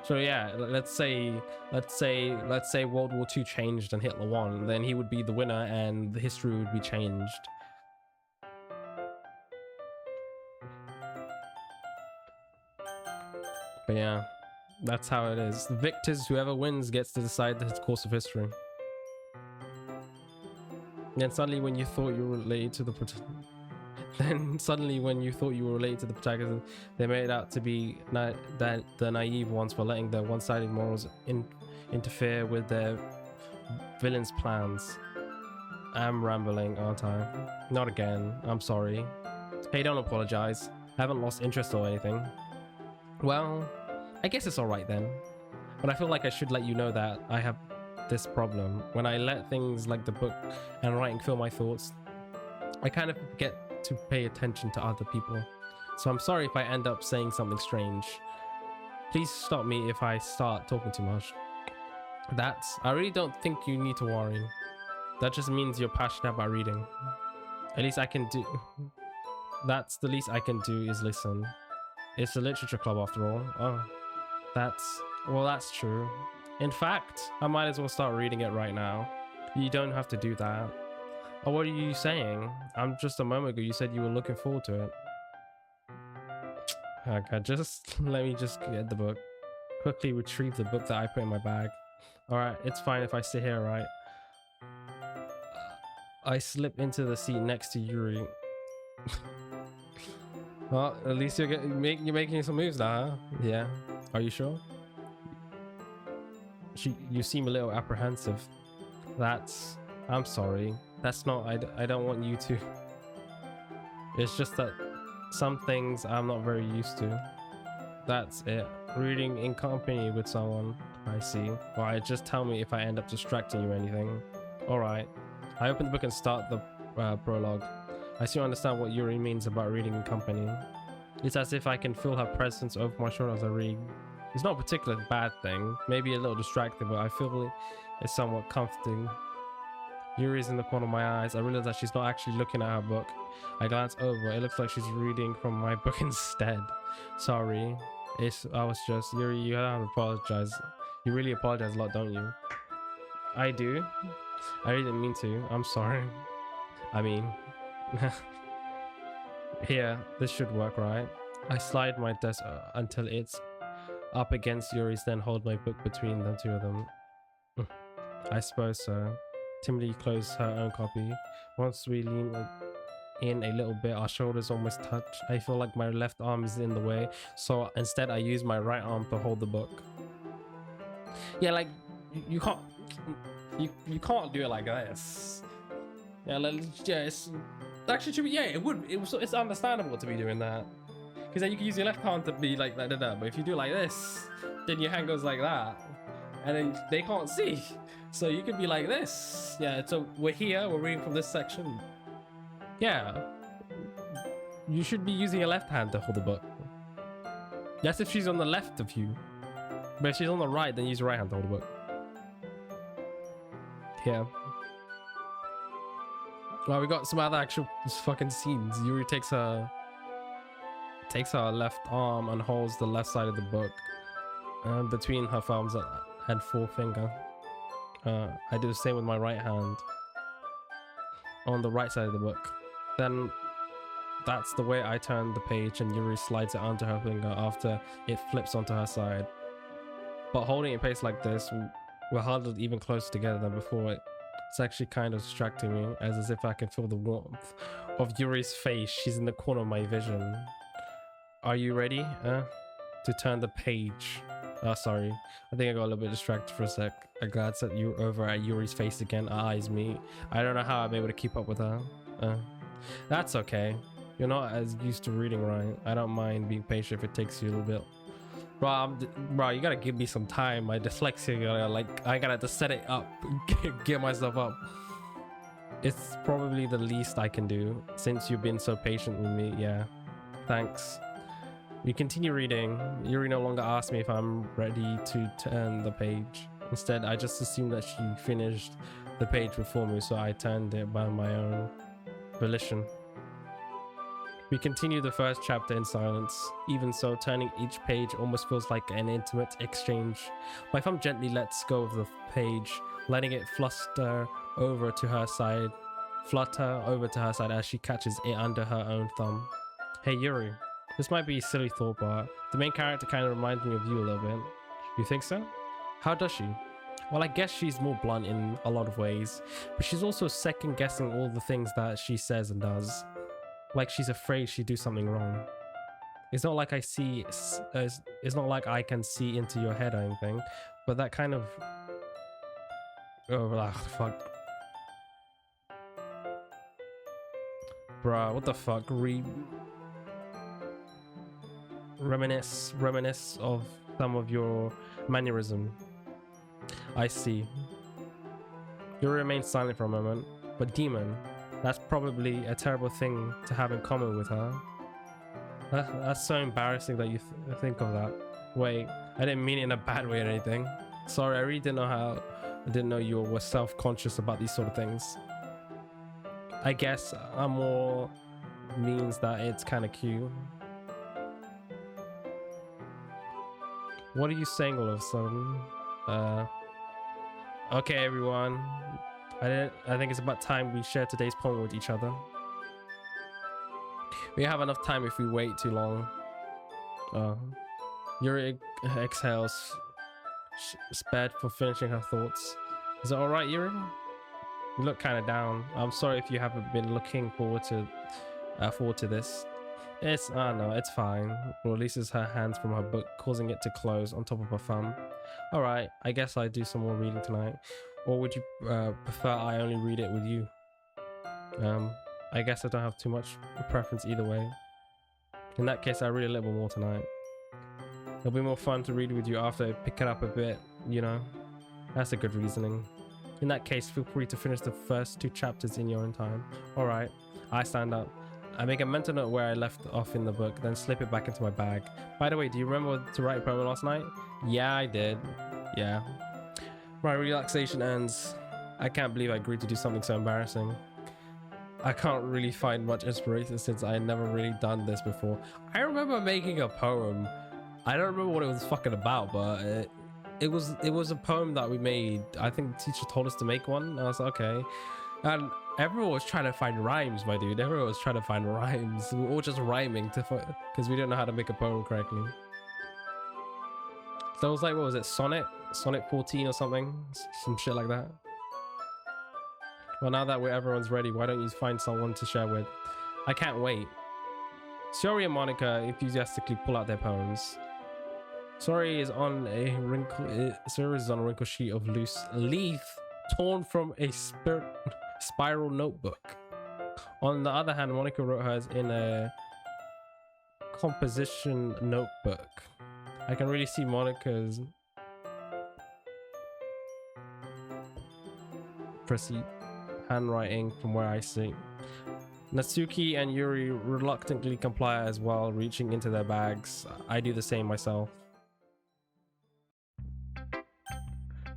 A: So yeah, let's say World War II changed and Hitler won, then he would be the winner and the history would be changed. But yeah, that's how it is. The victors, whoever wins gets to decide the course of history. Then suddenly when you thought you were related to the protagonist, they made it out to be the naive ones for letting their one-sided morals interfere with their villains' plans. I'm rambling, aren't I? Not again. I'm sorry. Hey, don't apologize. I haven't lost interest or anything. Well, I guess it's alright then. But I feel like I should let you know that I have this problem. When I let things like the book and writing fill my thoughts, I kind of get to pay attention to other people. So I'm sorry if I end up saying something strange. Please stop me if I start talking too much. I really don't think you need to worry. That just means you're passionate about reading. At least I can do... That's the least I can do is listen. It's a literature club after all. Oh, that's true. In fact, I might as well start reading it right now. You don't have to do that. Oh, what are you saying? Just a moment ago you said you were looking forward to it. Okay, let me just get the book. Quickly retrieve the book that I put in my bag. Alright, it's fine if I sit here, right? I slip into the seat next to Yuri. Well, at least you're making some moves now, huh? Yeah. Are you sure? You seem a little apprehensive. I'm sorry. That's not... I don't want you to... It's just that some things I'm not very used to. That's it. Reading in company with someone. I see. Alright, just tell me if I end up distracting you or anything. Alright. I open the book and start the prologue. I still understand what Yuri means about reading in company. It's as if I can feel her presence over my shoulder as I read. It's not a particularly bad thing, maybe a little distracting, but I feel it's somewhat comforting. Yuri's in the corner of my eyes. I realize that she's not actually looking at her book. I glance over. It looks like she's reading from my book instead. Sorry. I was just... Yuri, you don't have to apologize. You really apologize a lot, don't you? I do. I really didn't mean to. I'm sorry. I mean... Here, this should work, right? I slide my desk until it's up against Yuri's, then hold my book between the two of them. I suppose so. Timidly close her own copy. Once we lean in a little bit, our shoulders almost touch. I feel like my left arm is in the way, so instead I use my right arm to hold the book. Yeah, like you can't do it like this. Yeah, it's actually it's understandable to be doing that, because then you can use your left arm to be like that, but if you do it like this, then your hand goes like that, and then they can't see, so you could be like this. Yeah, so we're reading from this section. Yeah, you should be using your left hand to hold the book. That's if she's on the left of you, but if she's on the right, then use your right hand to hold the book. Yeah. Well, we got some other actual fucking scenes. Yuri takes her left arm and holds the left side of the book between her thumbs and forefinger. I do the same with my right hand on the right side of the book. Then that's the way I turn the page, and Yuri slides it onto her finger after it flips onto her side. But holding it in place like this, we're huddled even closer together than before. It's actually kind of distracting me, as if I can feel the warmth of Yuri's face. She's in the corner of my vision. Are you ready to turn the page? Oh, sorry. I think I got a little bit distracted for a sec. I glance at you over at Yuri's face again. Her eyes meet. I don't know how I'm able to keep up with her. That's okay. You're not as used to reading, right? I don't mind being patient if it takes you a little bit. Bro, you gotta give me some time. My dyslexia, I gotta just set it up, get myself up. It's probably the least I can do since you've been so patient with me. Yeah, thanks. We continue reading. Yuri no longer asks me if I'm ready to turn the page. Instead, I just assumed that she finished the page before me, so I turned it by my own volition. We continue the first chapter in silence. Even so, turning each page almost feels like an intimate exchange. My thumb gently lets go of the page, letting it flutter over to her side as she catches it under her own thumb. Hey Yuri, this might be a silly thought, but the main character kind of reminds me of you a little bit. You think so? How does she? Well, I guess she's more blunt in a lot of ways, but she's also second guessing all the things that she says and does. Like she's afraid she'd do something wrong. It's not like it's not like I can see into your head or anything, but that kind of... Oh, fuck. Bruh, what the fuck? Reminisce of some of your mannerism. I see. You remain silent for a moment, but demon, that's probably a terrible thing to have in common with her. That's so embarrassing that you think of that. Wait, I didn't mean it in a bad way or anything. Sorry, I really didn't know you were self-conscious about these sort of things. I guess more means that it's kind of cute. What are you saying all of a sudden? Okay, everyone. I think it's about time we share today's poem with each other. We have enough time if we wait too long. Yuri exhales, spared for finishing her thoughts. Is it alright, Yuri? You look kind of down. I'm sorry if you haven't been looking forward to this. No, it's fine. Releases her hands from her book, causing it to close on top of her thumb. Alright, I guess I do some more reading tonight. Or would you prefer I only read it with you? I guess I don't have too much preference either way. In that case, I read a little more tonight. It'll be more fun to read with you after I pick it up a bit, you know? That's a good reasoning. In that case, feel free to finish the first 2 chapters in your own time. Alright, I stand up. I make a mental note where I left off in the book, then slip it back into my bag. By the way, do you remember to write a poem last night? Yeah, I did. Yeah. My relaxation ends. I can't believe I agreed to do something so embarrassing. I can't really find much inspiration since I had never really done this before. I remember making a poem. I don't remember what it was fucking about, but it was a poem that we made. I think the teacher told us to make one. I was like, okay. And everyone was trying to find rhymes, my dude. Everyone was trying to find rhymes. We were all just rhyming because we didn't know how to make a poem correctly. So it was like, what was it? Sonnet 14 or something? Some shit like that. Well, now that everyone's ready, why don't you find someone to share with? I can't wait. Sori and Monica enthusiastically pull out their poems. Sori is on a wrinkled sheet of loose leaf torn from a spiral notebook. On the other hand, Monica wrote hers in a composition notebook. I can really see Monica's handwriting from where I sit. Natsuki and Yuri reluctantly comply as well, reaching into their bags. I do the same myself.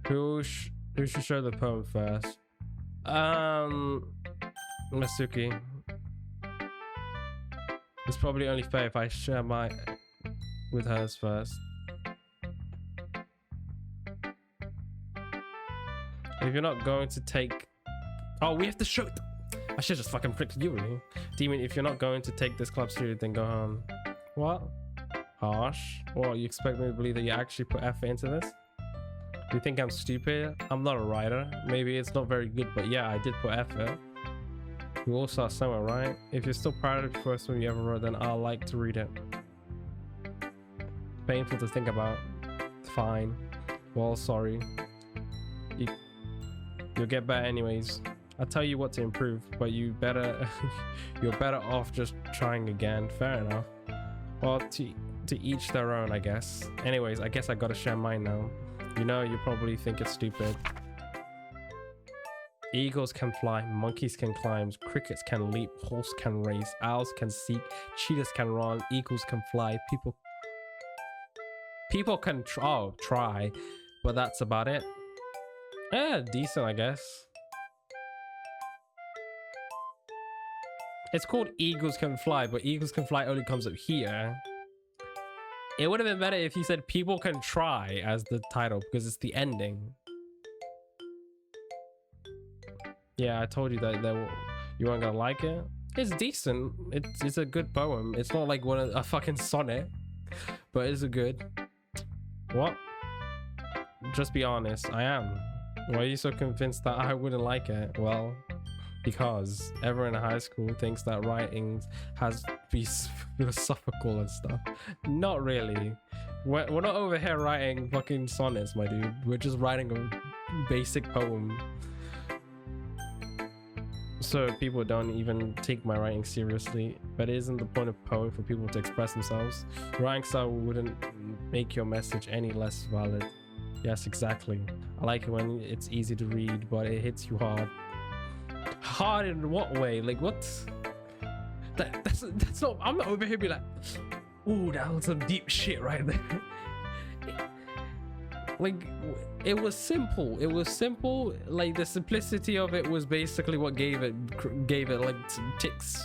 A: Who should show the poem first? Natsuki. It's probably only fair if I share my with hers first. If you're not going to take... Oh, we have to show... I should just fucking prick you. Demon, if you're not going to take this club serious, then go home. What? Harsh. What, you expect me to believe that you actually put effort into this? Do you think I'm stupid? I'm not a writer. Maybe it's not very good, but yeah, I did put effort. We all start somewhere, right? If you're still proud of the first one you ever wrote, then I'll like to read it. Painful to think about. Fine. Well, sorry. You'll get better anyways. I'll tell you what to improve, but you're better off just trying again. Fair enough. Well, to each their own, I guess. Anyways, I guess I gotta share mine now. You know, you probably think it's stupid. Eagles can fly, monkeys can climb, crickets can leap, horse can race, owls can seek, cheetahs can run, eagles can fly, people can try, but that's about it. Yeah, decent, I guess. It's called Eagles Can Fly, but Eagles Can Fly only comes up here. It would have been better if he said People Can Try as the title, because it's the ending. Yeah, I told you that you weren't gonna like it. It's decent. It's a good poem. It's not like a fucking sonnet, but it's a good. What? Just be honest. I am. Why are you so convinced that I wouldn't like it? Well, because everyone in high school thinks that writing has to be philosophical and stuff. Not really. We're not over here writing fucking sonnets, my dude. We're just writing a basic poem. So people don't even take my writing seriously, but it isn't the point of poem for people to express themselves. Writing style wouldn't make your message any less valid. Yes, exactly. I like it when it's easy to read, but it hits you hard. Hard in what way? Like what? That's not. I'm not over here be like, ooh, that was some deep shit right there. Like it was simple. It was simple. Like the simplicity of it was basically what gave it like some ticks.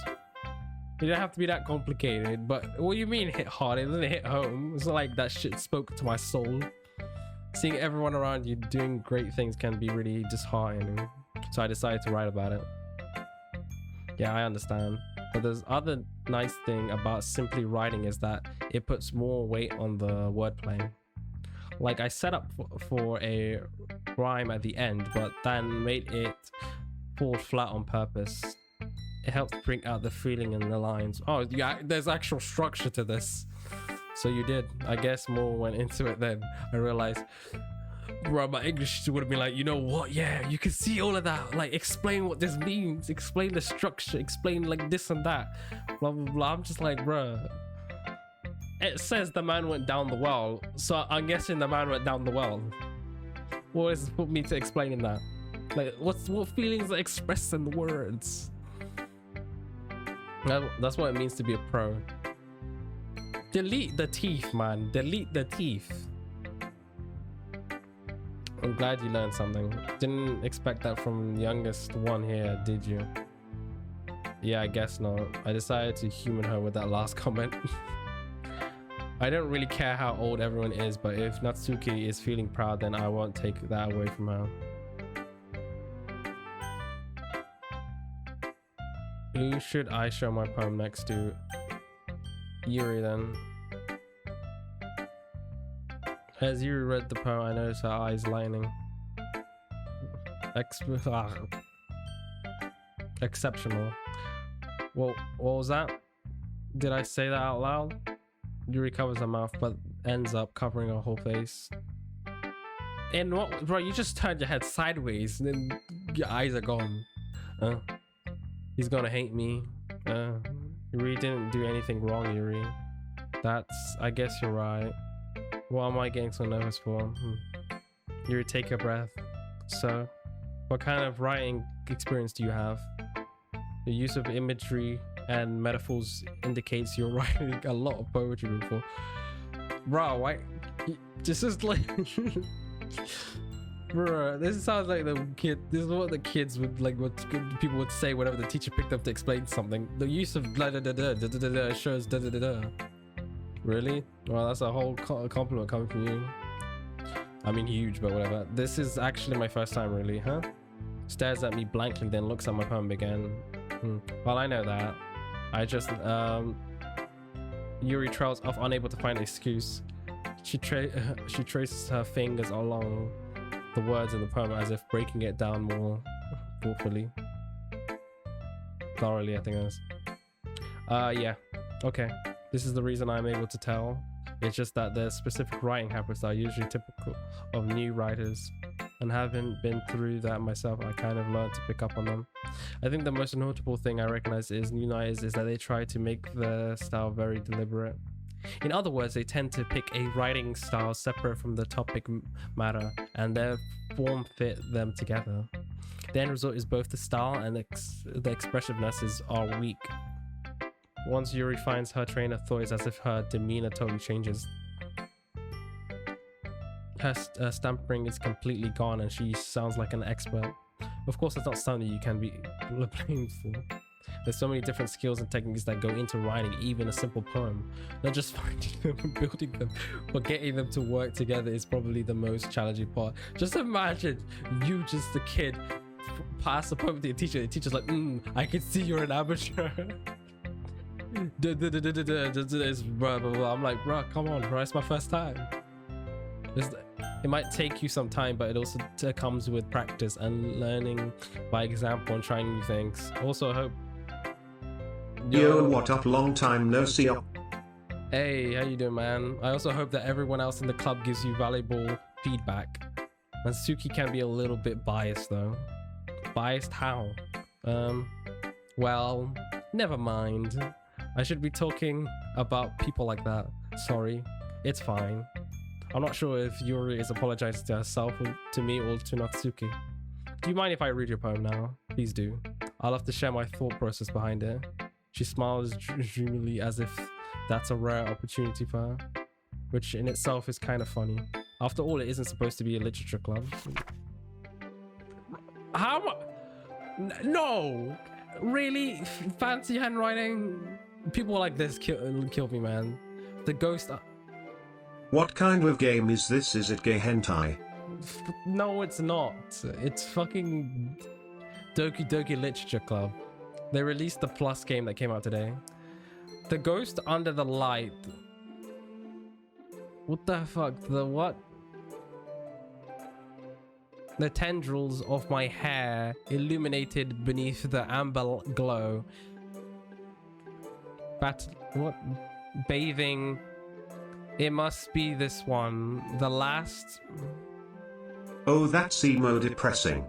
A: It didn't have to be that complicated. But what do you mean hit hard? It didn't hit home. It's not like that shit spoke to my soul. Seeing everyone around you doing great things can be really disheartening. So I decided to write about it. Yeah, I understand. But there's other nice thing about simply writing is that it puts more weight on the wordplay. Like I set up for a rhyme at the end, but then made it fall flat on purpose. It helps bring out the feeling in the lines. Oh yeah, there's actual structure to this. So you did. I guess more went into it then. I realized, bro, my English would have been like, you know what? Yeah, you can see all of that. Like, explain what this means. Explain the structure. Explain like this and that. Blah, blah, blah. I'm just like, bro. It says the man went down the well. So I'm guessing the man went down the well. What is put me to explaining that? Like, what feelings are expressed in the words? That's what it means to be a pro. Delete the teeth, man. Delete the teeth. I'm glad you learned something. Didn't expect that from the youngest one here, did you? Yeah, I guess not. I decided to humour her with that last comment. I don't really care how old everyone is, but if Natsuki is feeling proud, then I won't take that away from her. Who should I show my poem next to? Yuri then. As Yuri read the poem, I noticed her eyes lining. Exceptional. Well, what was that? Did I say that out loud? Yuri covers her mouth, but ends up covering her whole face. And what, bro? You just turned your head sideways, and then your eyes are gone. He's gonna hate me. Yuri didn't do anything wrong, Yuri. I guess you're right. What am I getting so nervous for? Yuri, take a breath. So, what kind of writing experience do you have? The use of imagery and metaphors indicates you're writing a lot of poetry before. Bro, why? This is like... Bro, this sounds like the kid. This is what the kids would like. What people would say whenever the teacher picked up to explain something. The use of blah da da da da da da da shows da da da da. Really? Well, that's a whole compliment coming from you. I mean, huge, but whatever. This is actually my first time, really, huh? Stares at me blankly, then looks at my poem again. Well, I know that. I just Yuri trails off, unable to find an excuse. She traces her fingers along the words in the poem as if breaking it down more thoroughly, I think it is. Yeah, okay. This is the reason I'm able to tell. It's just that there's specific writing habits that are usually typical of new writers, and having been through that myself, I kind of learned to pick up on them. I think the most notable thing I recognize is new writers is that they try to make their style very deliberate. In other words, they tend to pick a writing style separate from the topic matter, and their form fit them together. The end result is both the style and the expressiveness are weak. Once Yuri finds her train of thought, it's as if her demeanor totally changes. Her stammering is completely gone and she sounds like an expert. Of course, that's not something you can be blamed for. There's so many different skills and techniques that go into writing even a simple poem. Not just finding them and building them, but getting them to work together is probably the most challenging part. Just imagine you, just a kid, pass a poem to your teacher. The teacher's like, I can see you're an amateur. Blah, blah, blah. I'm like, bro, come on, bro, it's my first time. It might take you some time, but it also comes with practice and learning by example and trying new things. Also, I hope.
B: Yo, what up? Long time no see.
A: Hey, how you doing, man? I also hope that everyone else in the club gives you valuable feedback. And Suki can be a little bit biased, though. Biased how? Well, never mind. I should be talking about people like that. Sorry, it's fine. I'm not sure if Yuri is apologizing to herself, or to me, or to Natsuki. Do you mind if I read your poem now? Please do. I'll have to share my thought process behind it. She smiles dreamily as if that's a rare opportunity for her, which in itself is kind of funny. After all, it isn't supposed to be a literature club. How? No! Really? Fancy handwriting? People like this kill me, man. The ghost...
B: What kind of game is this? Is it gay hentai?
A: No, it's not. It's fucking Doki Doki Literature Club. They released the Plus game that came out today. The ghost under the light. What the fuck? The what? The tendrils of my hair illuminated beneath the amber glow. What? Bathing. It must be this one. The last...
B: Oh, that's emo depressing.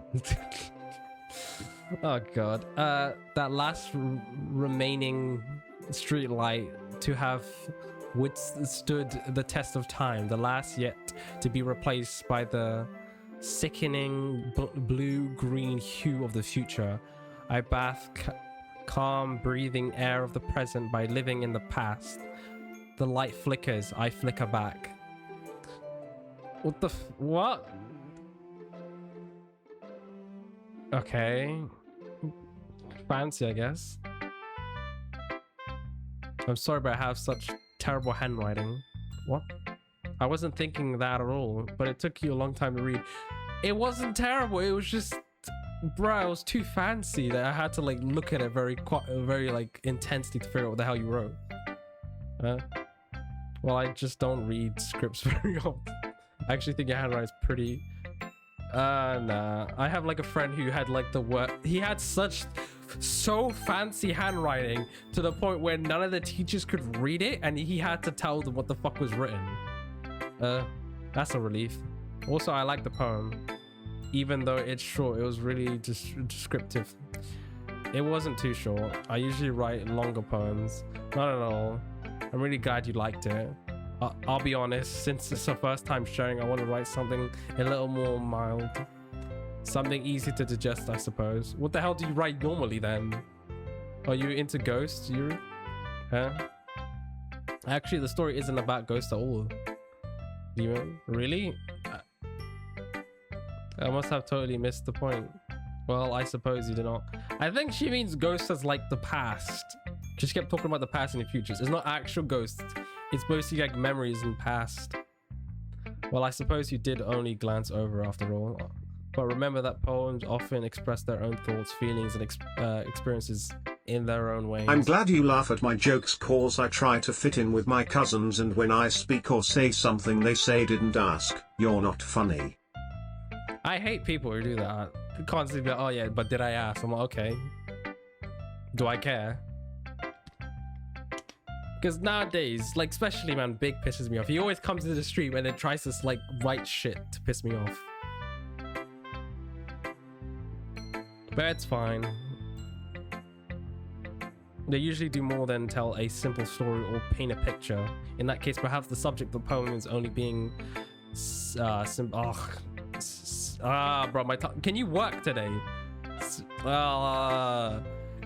A: Oh god. That last remaining street light to have withstood the test of time. The last yet to be replaced by the sickening blue-green hue of the future. I bath calm, breathing air of the present by living in the past. The light flickers, I flicker back. What the what? Okay. Fancy, I guess. I'm sorry, but I have such terrible handwriting. What? I wasn't thinking that at all, but it took you a long time to read. It wasn't terrible, it was just... Bro, it was too fancy that I had to like look at it very like intensely to figure out what the hell you wrote. Well, I just don't read scripts very often. I actually think your handwriting is pretty... nah. I have like a friend who had like the work. He had so fancy handwriting to the point where none of the teachers could read it, and he had to tell them what the fuck was written. That's a relief. Also, I like the poem. Even though it's short, it was really just descriptive. It wasn't too short. I usually write longer poems. Not at all. I'm really glad you liked it. I'll be honest, since it's the first time sharing, I want to write something a little more mild. Something easy to digest, I suppose. What the hell do you write normally then? Are you into ghosts, Yuri? Huh? Actually, the story isn't about ghosts at all. You really? I must have totally missed the point. Well, I suppose you did not. I think she means ghosts as like the past. She just kept talking about the past and the futures. It's not actual ghosts. It's mostly like memories and past. Well, I suppose you did only glance over after all. But remember that poems often express their own thoughts, feelings, and experiences in their own ways.
B: I'm glad you laugh at my jokes, cause I try to fit in with my cousins, and when I speak or say something they say didn't ask, you're not funny.
A: I hate people who do that. Constantly be like, oh yeah, but did I ask? I'm like, okay. Do I care? Because nowadays, like especially man, Big pisses me off. He always comes to the stream and then tries to like write shit to piss me off. But it's fine. They usually do more than tell a simple story or paint a picture. In that case, perhaps the subject of the poem is only being bro, my tongue. Can you work today?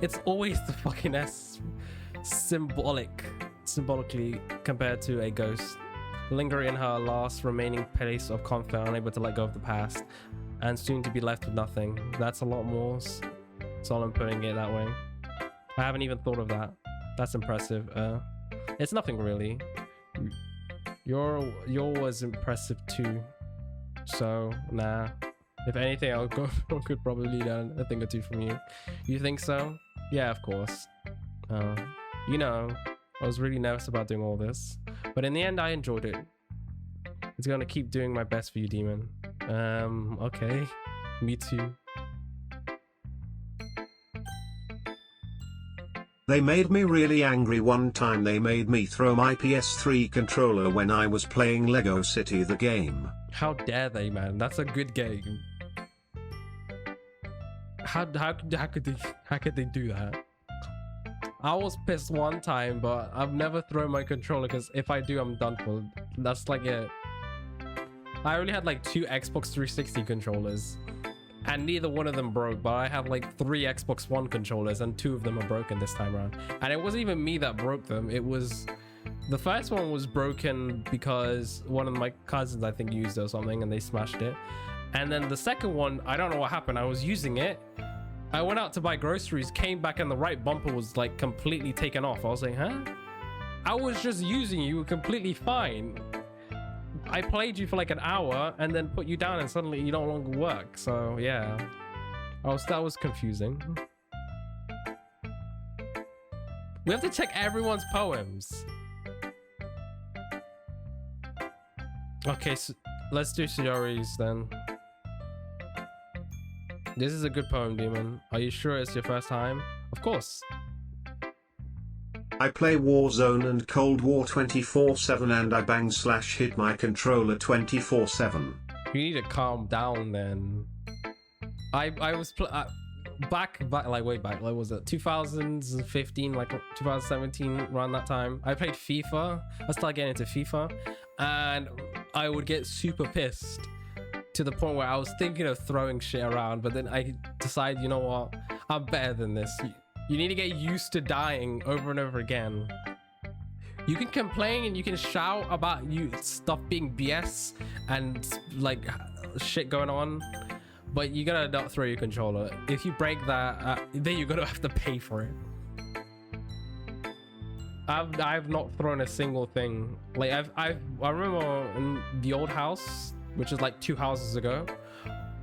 A: It's always the fucking symbolically compared to a ghost. Linger in her last remaining place of comfort, unable to let go of the past, and soon to be left with nothing. That's a lot more solemn putting it that way. I haven't even thought of that. That's impressive. It's nothing really. Your was impressive too. So nah. If anything, I could probably learn a thing or two from you. You think so? Yeah, of course. You know, I was really nervous about doing all this, but in the end, I enjoyed it. It's gonna keep doing my best for you, Demon. Okay. Me too.
B: They made me really angry one time. They made me throw my PS3 controller when I was playing Lego City the game.
A: How dare they, man? That's a good game. How could they do that? I was pissed one time, but I've never thrown my controller because if I do, I'm done for. That's like it. I only had like 2 Xbox 360 controllers, and neither one of them broke, but I have like 3 Xbox One controllers and 2 of them are broken this time around. And it wasn't even me that broke them. It was the first one was broken because one of my cousins, I think, used it or something and they smashed it. And then the second one, I don't know what happened. I was using it. I went out to buy groceries, came back and the right bumper was like completely taken off. I was like, huh? I was just using you completely fine. I played you for like an hour and then put you down and suddenly you no longer work. So yeah, that was confusing. We have to check everyone's poems. Okay, so let's do Sayori's then. This is a good poem, Demon. Are you sure it's your first time? Of course.
B: I play Warzone and Cold War 24/7 and I bang/hit my controller 24/7.
A: You need to calm down then. I was back like way back, like was it 2015, like 2017, around that time. I played FIFA. I started getting into FIFA and I would get super pissed to the point where I was thinking of throwing shit around, but then I decided, you know what, I'm better than this. You need to get used to dying over and over again. You can complain and you can shout about stuff being BS and like shit going on, but you gotta not throw your controller. If you break that, then you're gonna have to pay for it. I've not thrown a single thing. Like I remember in the old house, which is like 2 houses ago,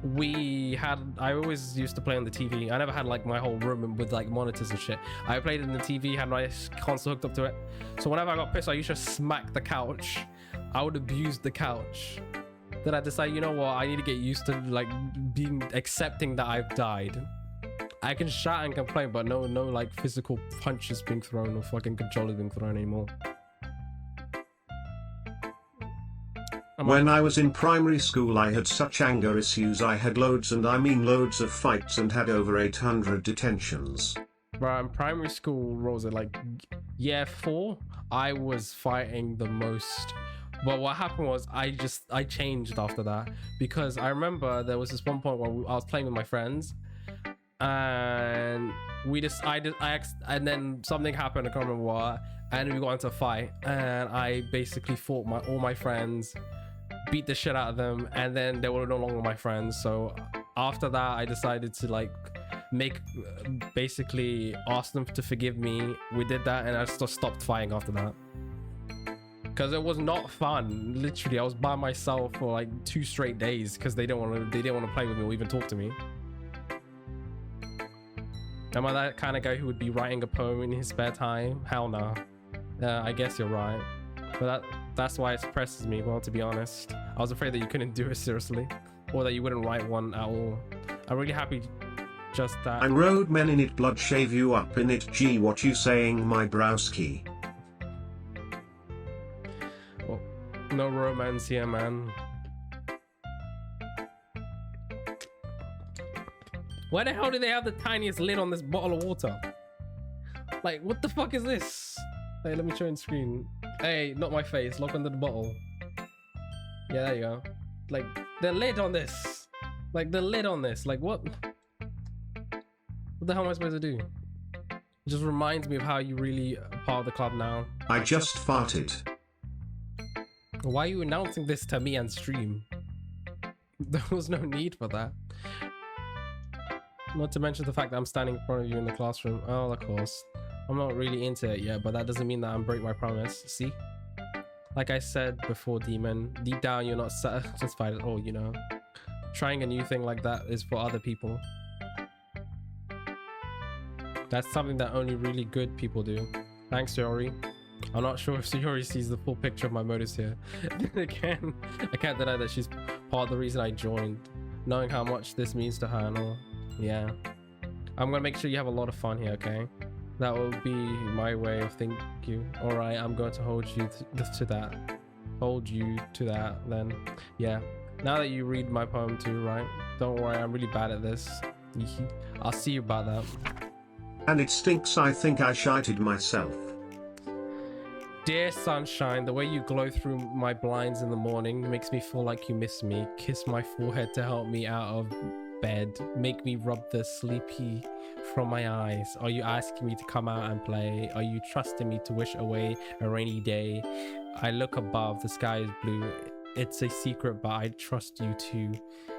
A: I always used to play on the TV. I never had like my whole room with like monitors and shit. I played in the TV, had my console hooked up to it. So whenever I got pissed, I used to smack the couch. I would abuse the couch. Then I decided, you know what, I need to get used to like accepting that I've died. I can shout and complain, but no like physical punches being thrown or fucking controllers being thrown anymore.
B: When I was in primary school, I had such anger issues. I had loads, and I mean loads of fights, and had over 800 detentions.
A: Bro, in primary school, Rosa, like year 4, I was fighting the most. But what happened was I changed after that, because I remember there was this one point where I was playing with my friends, and and then something happened. I can't remember what, and we got into a fight, and I basically fought all my friends, beat the shit out of them, and then they were no longer my friends. So after that, I decided to like basically ask them to forgive me. We did that, and I just stopped fighting after that, because it was not fun. Literally, I was by myself for like 2 straight days because they didn't want to play with me or even talk to me. Am I that kind of guy who would be writing a poem in his spare time? Hell no. I guess you're right. But that's why it suppresses me, well, to be honest. I was afraid that you couldn't do it seriously, or that you wouldn't write one at all. I'm really happy just that.
B: I'm road men in it, blood shave you up in it. Gee, what you saying, my browski?
A: Well, no romance here, man. Why the hell do they have the tiniest lid on this bottle of water? Like, what the fuck is this? Hey, let me show you on screen. Hey, not my face. Look under the bottle. Yeah, there you go. Like, the lid on this. Like, the lid on this. Like, what? What the hell am I supposed to do? It just reminds me of how you really are part of the club now.
B: I just farted.
A: Why are you announcing this to me on stream? There was no need for that. Not to mention the fact that I'm standing in front of you in the classroom. Oh, of course. I'm not really into it yet, but that doesn't mean that I'm break my promise. See? Like I said before, Demon, deep down you're not satisfied at all, you know? Trying a new thing like that is for other people. That's something that only really good people do. Thanks, Sayori. I'm not sure if Sayori sees the full picture of my motives here. Again, I can't deny that she's part of the reason I joined, knowing how much this means to her and all. Yeah. I'm gonna make sure you have a lot of fun here, okay? That will be my way of thank you. Alright, I'm going to hold you to that. Hold you to that, then. Yeah. Now that you read my poem too, right? Don't worry, I'm really bad at this. I'll see you about that.
B: And it stinks, I think I shited myself.
A: Dear sunshine, the way you glow through my blinds in the morning makes me feel like you miss me. Kiss my forehead to help me out of bed. Make me rub the sleepy from my eyes. Are you asking me to come out and play? Are you trusting me to wish away a rainy day? I look above, the sky is blue. It's a secret, but I trust you too.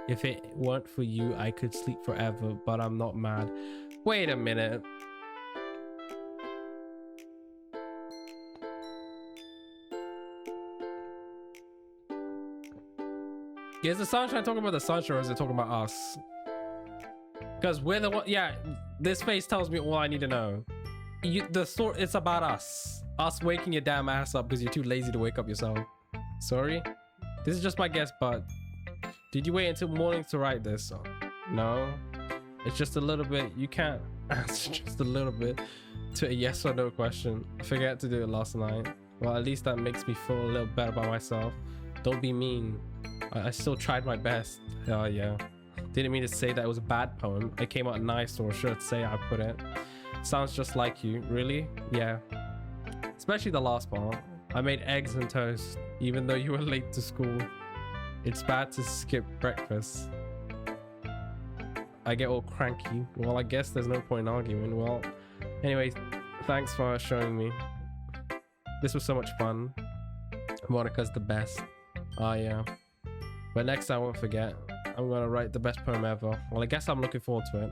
A: If it weren't for you, I could sleep forever, but I'm not mad. Wait a minute. Is the sunshine talking about the sunshine, or is it talking about us? Because we're the one. Yeah, this face tells me all I need to know. It's about us. Us waking your damn ass up because you're too lazy to wake up yourself. Sorry? This is just my guess, but did you wait until morning to write this? No. It's just a little bit. You can't answer just a little bit to a yes or no question. I forgot to do it last night. Well, at least that makes me feel a little better about myself. Don't be mean. I still tried my best. Oh yeah. Didn't mean to say that it was a bad poem. It came out nice, or should I say I put it. Sounds just like you. Really? Yeah. Especially the last part. I made eggs and toast, even though you were late to school. It's bad to skip breakfast. I get all cranky. Well, I guess there's no point in arguing. Well, anyway, thanks for showing me. This was so much fun. Monica's the best. Oh yeah. But next I won't forget. I'm gonna write the best poem ever. Well, I guess I'm looking forward to it.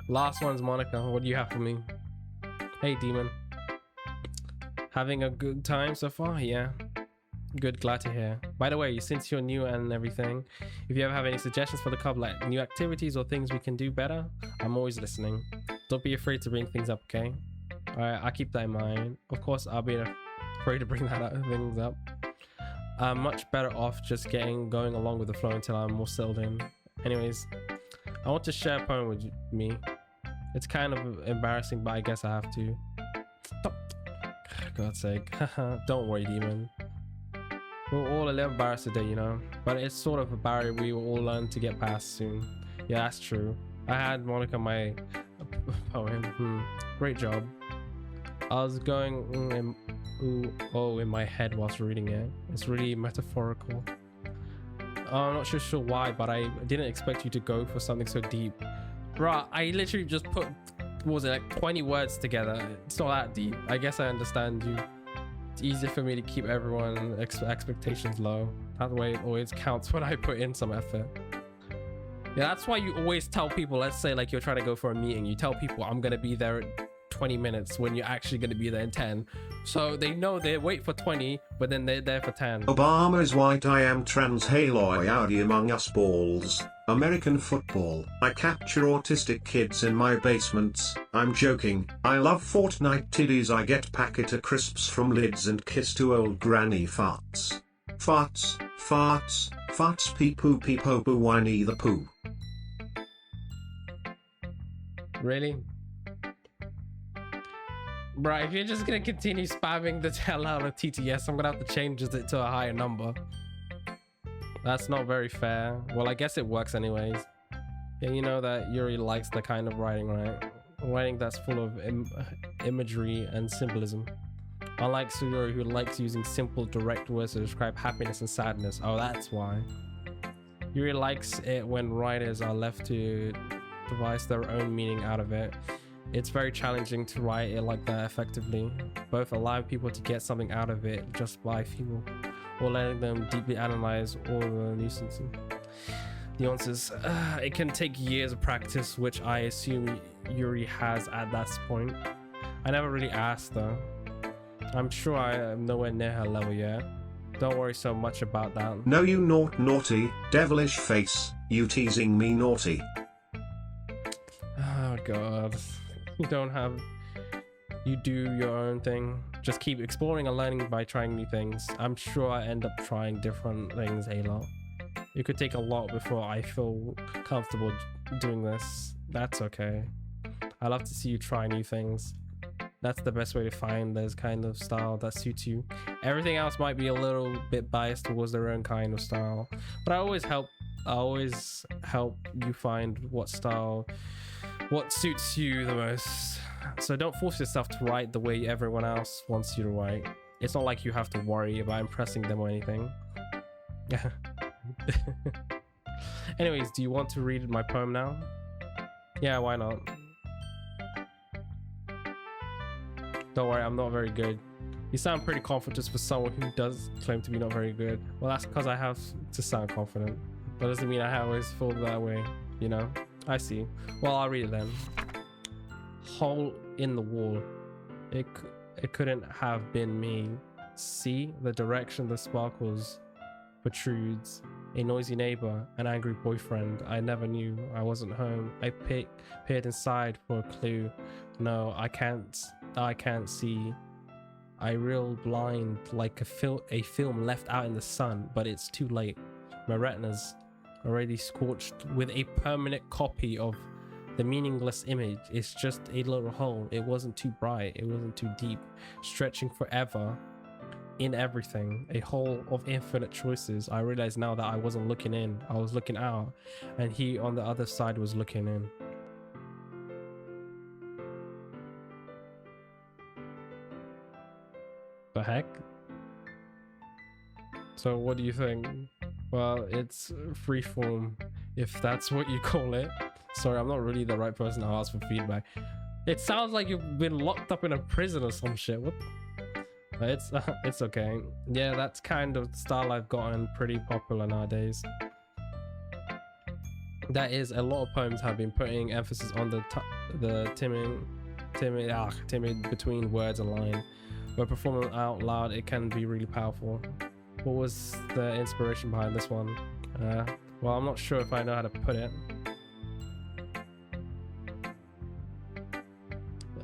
A: Last one's Monica. What do you have for me? Hey, Demon. Having a good time so far? Yeah. Good, glad to hear. By the way, since you're new and everything, if you ever have any suggestions for the club, like new activities or things we can do better, I'm always listening. Don't be afraid to bring things up, okay? Alright, I'll keep that in mind. Of course, I'll be afraid to bring things up. I'm much better off just going along with the flow until I'm more settled in. Anyways, I want to share a poem with me. It's kind of embarrassing, but I guess I have to. Stop. God's sake. Don't worry, Demon. We're all a little embarrassed today, you know, but it's sort of a barrier we will all learn to get past soon. Yeah, that's true. I had Monica my poem. Great job. I was going in my head whilst reading it. It's really metaphorical. I'm not sure why, but I didn't expect you to go for something so deep. Bruh, I literally just put, what was it, like 20 words together. It's not that deep. I guess I understand you. It's easier for me to keep everyone's expectations low. That way it always counts when I put in some effort. Yeah, that's why you always tell people, let's say like you're trying to go for a meeting, you tell people I'm gonna be there at 20 minutes when you're actually gonna be there in 10. So they know they wait for 20, but then they're there for 10.
B: Obama is white, I am trans, halo howdy among us balls. American football. I capture autistic kids in my basements. I'm joking. I love Fortnite titties. I get packet of crisps from lids and kiss to old granny farts. Farts, farts, farts pee poo poo whiny the poo.
A: Really? Right, if you're just gonna continue spamming the hell out of TTS, I'm gonna have to change it to a higher number. That's not very fair. Well, I guess it works anyways. Yeah, you know that Yuri likes the kind of writing, right? Writing that's full of imagery and symbolism. Unlike Suyori, who likes using simple, direct words to describe happiness and sadness. Oh, that's why. Yuri likes it when writers are left to devise their own meaning out of it. It's very challenging to write it like that effectively, both allowing people to get something out of it just by feel, or letting them deeply analyze all the nuisances. Nuances. It can take years of practice, which I assume Yuri has at that point. I never really asked though. I'm sure I am nowhere near her level yet. Don't worry so much about that.
B: No, you naughty, devilish face, you teasing me naughty.
A: Oh god. You do your own thing. Just keep exploring and learning by trying new things. I'm sure I end up trying different things a lot. It could take a lot before I feel comfortable doing this. That's okay. I love to see you try new things. That's the best way to find this kind of style that suits you. Everything else might be a little bit biased towards their own kind of style, but I always help you find what suits you the most. So don't force yourself to write the way everyone else wants you to write. It's not like you have to worry about impressing them or anything. Anyways, do you want to read my poem now? Yeah, why not? Don't worry, I'm not very good. You sound pretty confident for someone who does claim to be not very good. Well, that's because I have to sound confident. That doesn't mean I always feel that way, you know? I see. Well, I'll read it then. Hole in the wall. It couldn't have been me. See the direction the sparkles protrudes. A noisy neighbor, an angry boyfriend. I never knew I wasn't home. I peered inside for a clue. No, I can't see. I reel blind like a film left out in the sun, but it's too late. My retina's already scorched with a permanent copy of the meaningless image. It's just a little hole. It wasn't too bright. It wasn't too deep. Stretching forever in everything. A hole of infinite choices. I realize now that I wasn't looking in. I was looking out. And he on the other side was looking in. The heck? So what do you think? Well, it's freeform, if that's what you call it. Sorry, I'm not really the right person to ask for feedback. It sounds like you've been locked up in a prison or some shit. What? It's okay. Yeah, that's kind of style I've gotten pretty popular nowadays. That is, a lot of poems have been putting emphasis on the timid between words and line. When performing out loud, it can be really powerful. What was the inspiration behind this one? Well, I'm not sure if I know how to put it.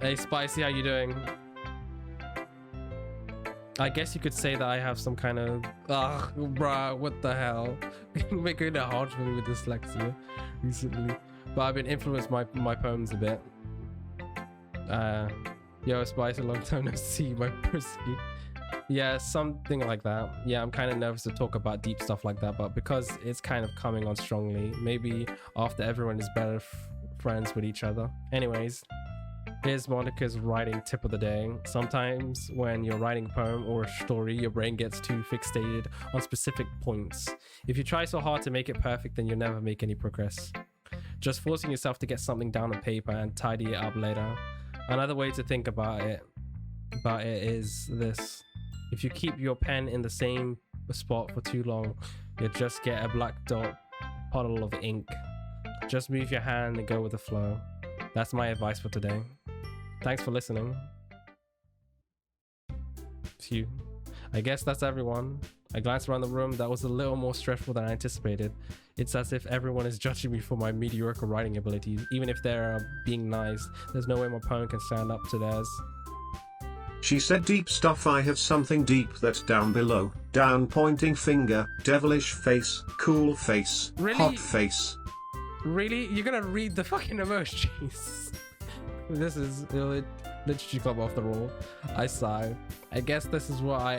A: Hey Spicy, how you doing? I guess you could say that I have some kind of bruh, what the hell? Making it hard for me with dyslexia recently. But I've been influenced by my poems a bit. Yo Spicy, long time no see, my pussy. Yeah, something like that. Yeah, I'm kind of nervous to talk about deep stuff like that, but because it's kind of coming on strongly, maybe after everyone is better friends with each other. Anyways, here's Monica's writing tip of the day. Sometimes when you're writing a poem or a story, your brain gets too fixated on specific points. If you try so hard to make it perfect, then you'll never make any progress. Just forcing yourself to get something down on paper and tidy it up later. Another way to think about it is this. If you keep your pen in the same spot for too long, you'll just get a black dot puddle of ink. Just move your hand and go with the flow. That's my advice for today. Thanks for listening. Phew. I guess that's everyone. I glanced around the room. That was a little more stressful than I anticipated. It's as if everyone is judging me for my mediocre writing abilities. Even if they're being nice, there's no way my poem can stand up to theirs.
B: She said deep stuff. I have something deep that's down below. Down pointing finger, devilish face, cool face,
A: really?
B: Hot face.
A: Really? You're gonna read the fucking emojis? This is it literally come off the roll. I sigh. I guess this is what I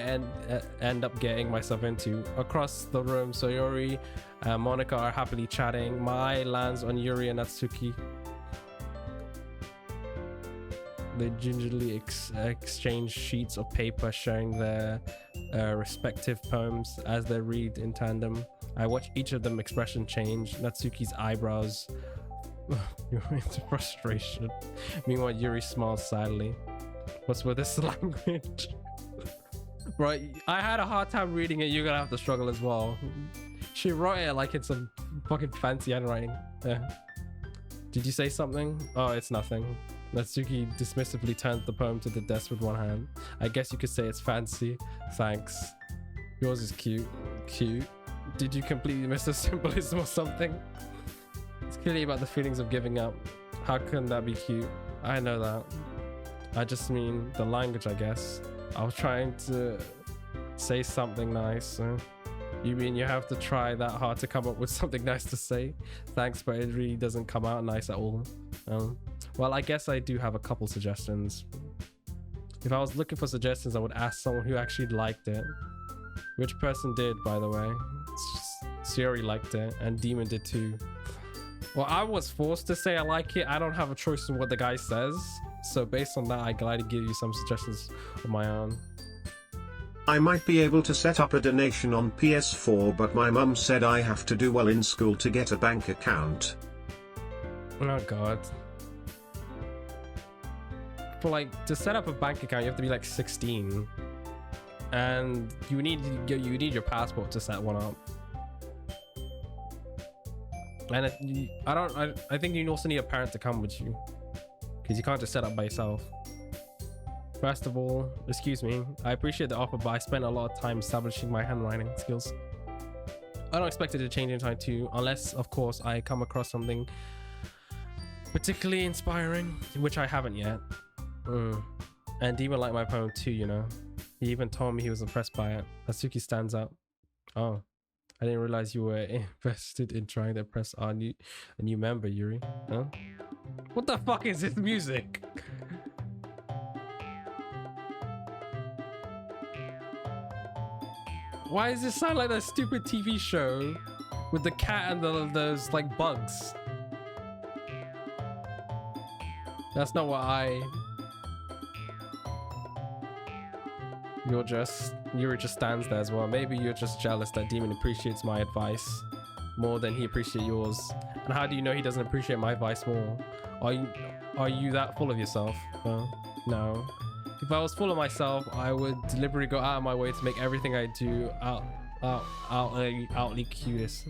A: end up getting myself into. Across the room, Sayori and Monica are happily chatting. My eye lands on Yuri and Natsuki. They gingerly exchange sheets of paper showing their respective poems as they read in tandem. I watch each of them expression change. Natsuki's eyebrows into frustration. Meanwhile, Yuri smiles sadly. What's with this language? Right, I had a hard time reading it. You're gonna have to struggle as well. She wrote it like it's a fucking fancy handwriting. Yeah. Did you say something? Oh, it's nothing. Natsuki dismissively turned the poem to the desk with one hand. I guess you could say it's fancy. Thanks. Yours is cute. Cute. Did you completely miss the symbolism or something? It's clearly about the feelings of giving up. How can that be cute? I know that. I just mean the language, I guess. I was trying to say something nice. You mean you have to try that hard to come up with something nice to say? Thanks, but it really doesn't come out nice at all. Well, I guess I do have a couple suggestions. If I was looking for suggestions, I would ask someone who actually liked it. Which person did, by the way? Siri liked it, and Demon did too. Well, I was forced to say I like it. I don't have a choice in what the guy says. So based on that, I gotta give you some suggestions of my own.
B: I might be able to set up a donation on PS4, but my mum said I have to do well in school to get a bank account.
A: Oh god. For like, to set up a bank account, you have to be like 16. And you need your passport to set one up. And I think you also need a parent to come with you, because you can't just set up by yourself. First of all, excuse me, I appreciate the offer, but I spent a lot of time establishing my handwriting skills. I don't expect it to change anytime too, unless of course I come across something particularly inspiring, which I haven't yet. And Demon liked my poem too, you know. He even told me he was impressed by it. Natsuki stands up. Oh, I didn't realize you were invested in trying to impress a new member, Yuri. Huh? What the fuck is this music? Why does this sound like that stupid TV show with the cat and those like bugs? That's not what Yuri just stands there as well. Maybe you're just jealous that Demon appreciates my advice more than he appreciates yours. And how do you know he doesn't appreciate my advice more? Are you that full of yourself? No. If I was full of myself, I would deliberately go out of my way to make everything I do outly cutest.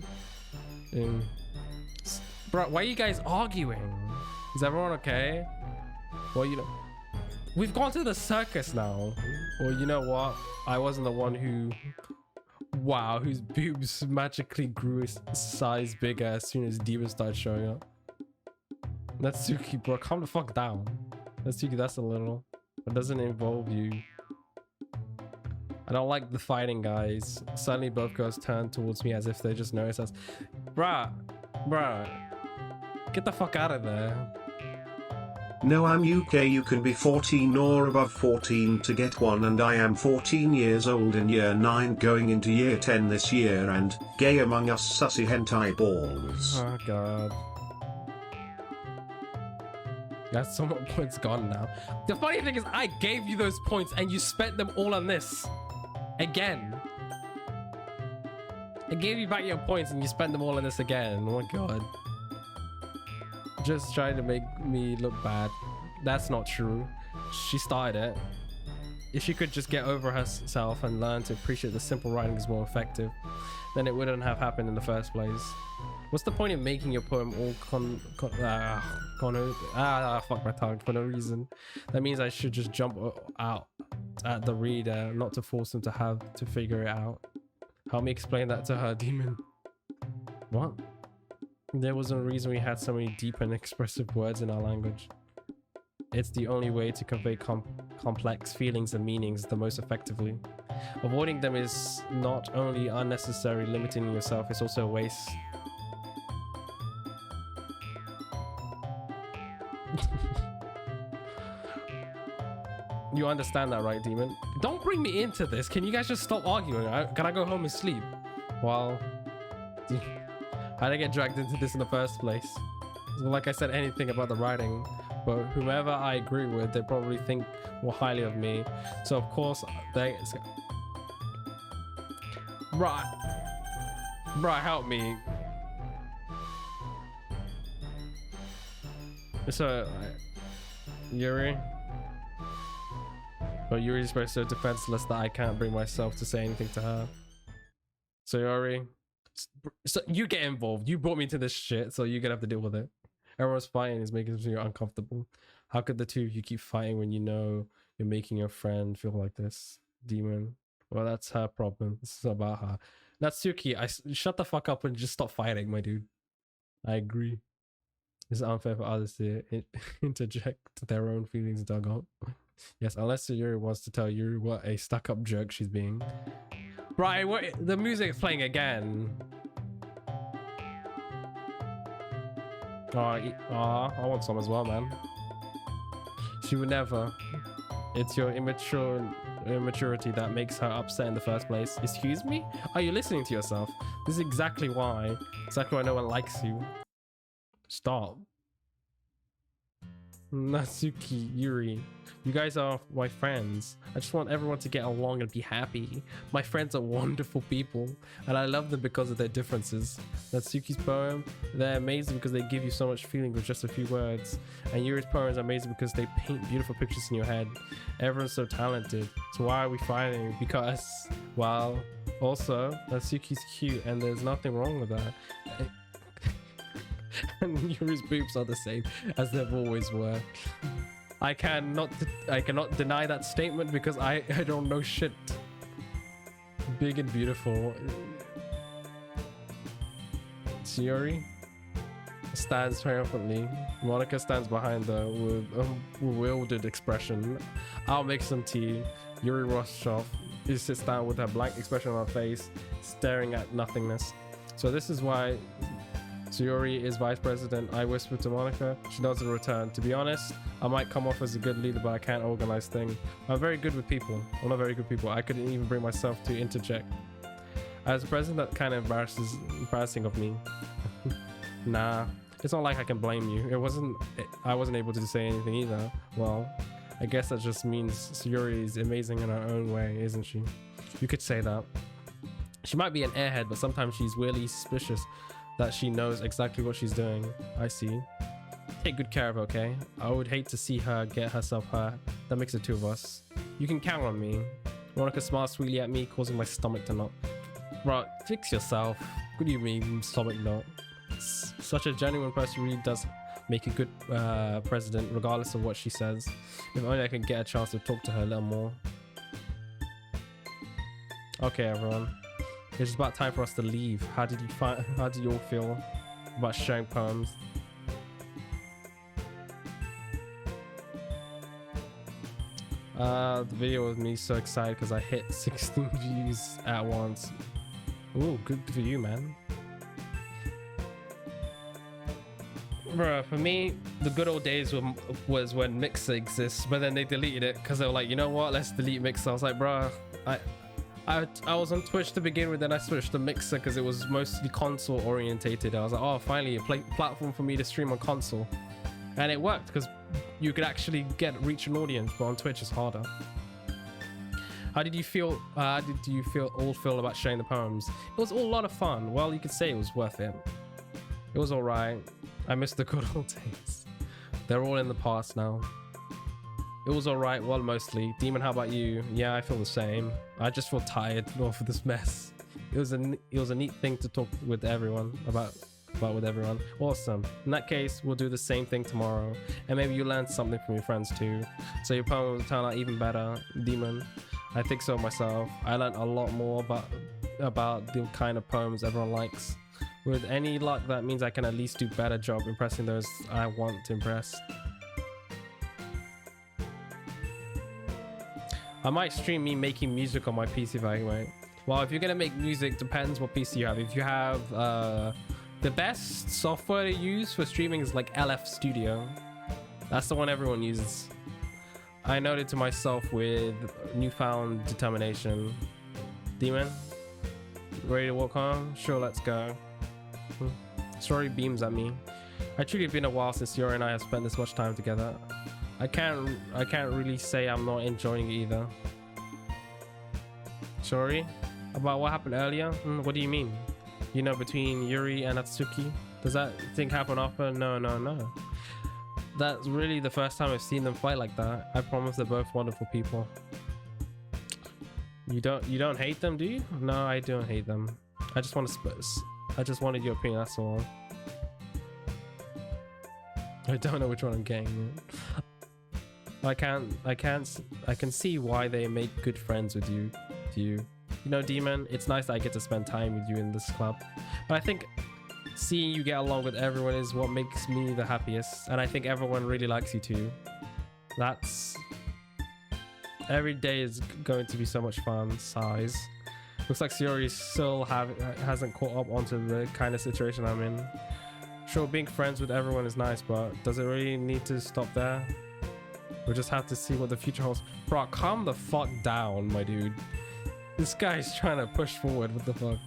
A: Bro, why are you guys arguing? Is everyone okay? Well, you know, we've gone to the circus now. Or you know what? I wasn't the one whose boobs magically grew a size bigger as soon as Demon started showing up. Natsuki, bro, calm the fuck down. Natsuki, that's a little. It doesn't involve you. I don't like the fighting, guys. Suddenly both girls turn towards me as if they just noticed us. Bruh, get the fuck out of there.
B: No, I'm UK. You can be 14 or above 14 to get one, and I am 14 years old in year 9 going into year 10 this year, and gay among us sussy hentai balls.
A: Oh god. That's so much points gone now. The funny thing is I gave you those points and you spent them all on this. Again. I gave you back your points and you spent them all on this again. Oh my god. Just trying to make me look bad. That's not true. She started it. If she could just get over herself and learn to appreciate the simple writing is more effective, then it wouldn't have happened in the first place. What's the point of making your poem all fuck my tongue for no reason? That means I should just jump out at the reader, not to force them to have to figure it out. Help me explain that to her, Demon. What? There was a reason we had so many deep and expressive words in our language. It's the only way to convey complex feelings and meanings the most effectively. Avoiding them is not only unnecessary, limiting yourself, it's also a waste. You understand that, right, Demon? Don't bring me into this. Can you guys just stop arguing? Can I go home and sleep? Well, how did I get dragged into this in the first place? Like I said, anything about the writing, but whomever I agree with, they probably think more highly of me. So of course, Bruh, help me. So, Yuri? But Yuri's supposed so defenseless that I can't bring myself to say anything to her. So Yuri, So you get involved. You brought me into this shit, so you're gonna have to deal with it. Everyone's fighting is making you uncomfortable. How could the two of you keep fighting when you know you're making your friend feel like this? Demon. Well, that's her problem. This is about her. Natsuki, shut the fuck up and just stop fighting, my dude. I agree. It's unfair for others to interject their own feelings dug up. Yes, unless Yuri wants to tell Yuri what a stuck-up jerk she's being. Right, what? The music's playing again. I want some as well, man. She would never. It's your immaturity that makes her upset in the first place. Excuse me? Are you listening to yourself? This is exactly why. Exactly why no one likes you. Stop. Natsuki, Yuri, you guys are my friends. I just want everyone to get along and be happy. My friends are wonderful people, and I love them because of their differences. Natsuki's poem, they're amazing because they give you so much feeling with just a few words. And Yuri's poems are amazing because they paint beautiful pictures in your head. Everyone's so talented. So why are we fighting? Because, well, also, Natsuki's cute and there's nothing wrong with that. And Yuri's boobs are the same as they've always were. I cannot deny that statement because I don't know shit. Big and beautiful. Yuri stands triumphantly. Monica stands behind her with a bewildered expression. I'll make some tea. Yuri rushes off. She sits down with her blank expression on her face, staring at nothingness. So this is why Sayori is vice president. I whisper to Monica. She doesn't return. To be honest, I might come off as a good leader, but I can't organize things. I'm very good with people. I'm not very good people. I couldn't even bring myself to interject. As a president, that kind of embarrassing of me. Nah, it's not like I can blame you. I wasn't able to say anything either. Well, I guess that just means Sayori is amazing in her own way, isn't she? You could say that. She might be an airhead, but sometimes she's weirdly suspicious that she knows exactly what she's doing. I see. Take good care of her, okay? I would hate to see her get herself hurt. That makes the two of us. You can count on me. Monica smiles sweetly at me, causing my stomach to knot. Right, fix yourself. What do you mean, stomach knot? Such a genuine person really does make a good president, regardless of what she says. If only I can get a chance to talk to her a little more. Okay, everyone. It's just about time for us to leave. How did you all feel about sharing poems? The video was me so excited because I hit 16 views at once. Ooh, good for you, man. Bruh, for me, the good old days was when Mixer exists, but then they deleted it because they were like, you know what, let's delete Mixer. I was like, bruh, I was on Twitch to begin with, then I switched to Mixer because it was mostly console orientated. I was like, oh, finally a platform for me to stream on console, and it worked because you could actually reach an audience, but on Twitch it's harder. How did you feel all feel about sharing the poems? It was all a lot of fun. Well, you could say it was worth it. It was all right. I miss the good old days. They're all in the past now. It was all right, well, mostly. Demon, how about you? Yeah, I feel the same. I just feel tired of this mess. It was a neat thing to talk with everyone about with everyone. Awesome. In that case, we'll do the same thing tomorrow, and maybe you learn something from your friends too. So your poem will turn out even better. Demon, I think so myself. I learned a lot more about the kind of poems everyone likes. With any luck, that means I can at least do a better job impressing those I want to impress. I might stream me making music on my PC anyway. Well, if you're gonna make music, depends what PC you have. If you have the best software to use for streaming is like LF Studio. That's the one everyone uses. I noted to myself with newfound determination. Demon, ready to walk home? Sure, let's go. Story beams at me. I truly have been a while since Yuri and I have spent this much time together. I can't really say I'm not enjoying it either. Sorry about what happened earlier? What do you mean? You know, between Yuri and Natsuki? Does that thing happen often? No. That's really the first time I've seen them fight like that. I promise they're both wonderful people. You don't hate them, do you? No, I don't hate them. I just want to I just wanted your opinion, that's all. I don't know which one I'm getting. I can see why they make good friends with you. You know, Demon, it's nice that I get to spend time with you in this club. But I think seeing you get along with everyone is what makes me the happiest. And I think everyone really likes you too. That's... Every day is going to be so much fun. Sighs. Looks like Sayori still hasn't caught up onto the kind of situation I'm in. Sure, being friends with everyone is nice, but does it really need to stop there? We'll just have to see what the future holds. Bro, calm the fuck down, my dude. This guy's trying to push forward. What the fuck?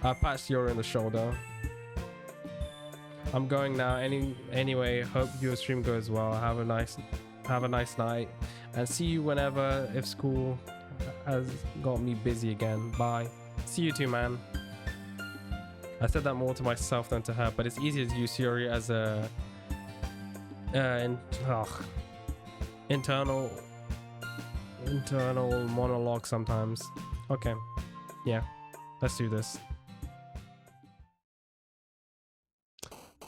A: I patched Sayori in the shoulder. I'm going now. Anyway, hope your stream goes well. Have a nice night, and see you whenever if school has got me busy again. Bye. See you too, man. I said that more to myself than to her, but it's easier to use Sayori as a internal monologue sometimes. Okay, yeah, let's do this.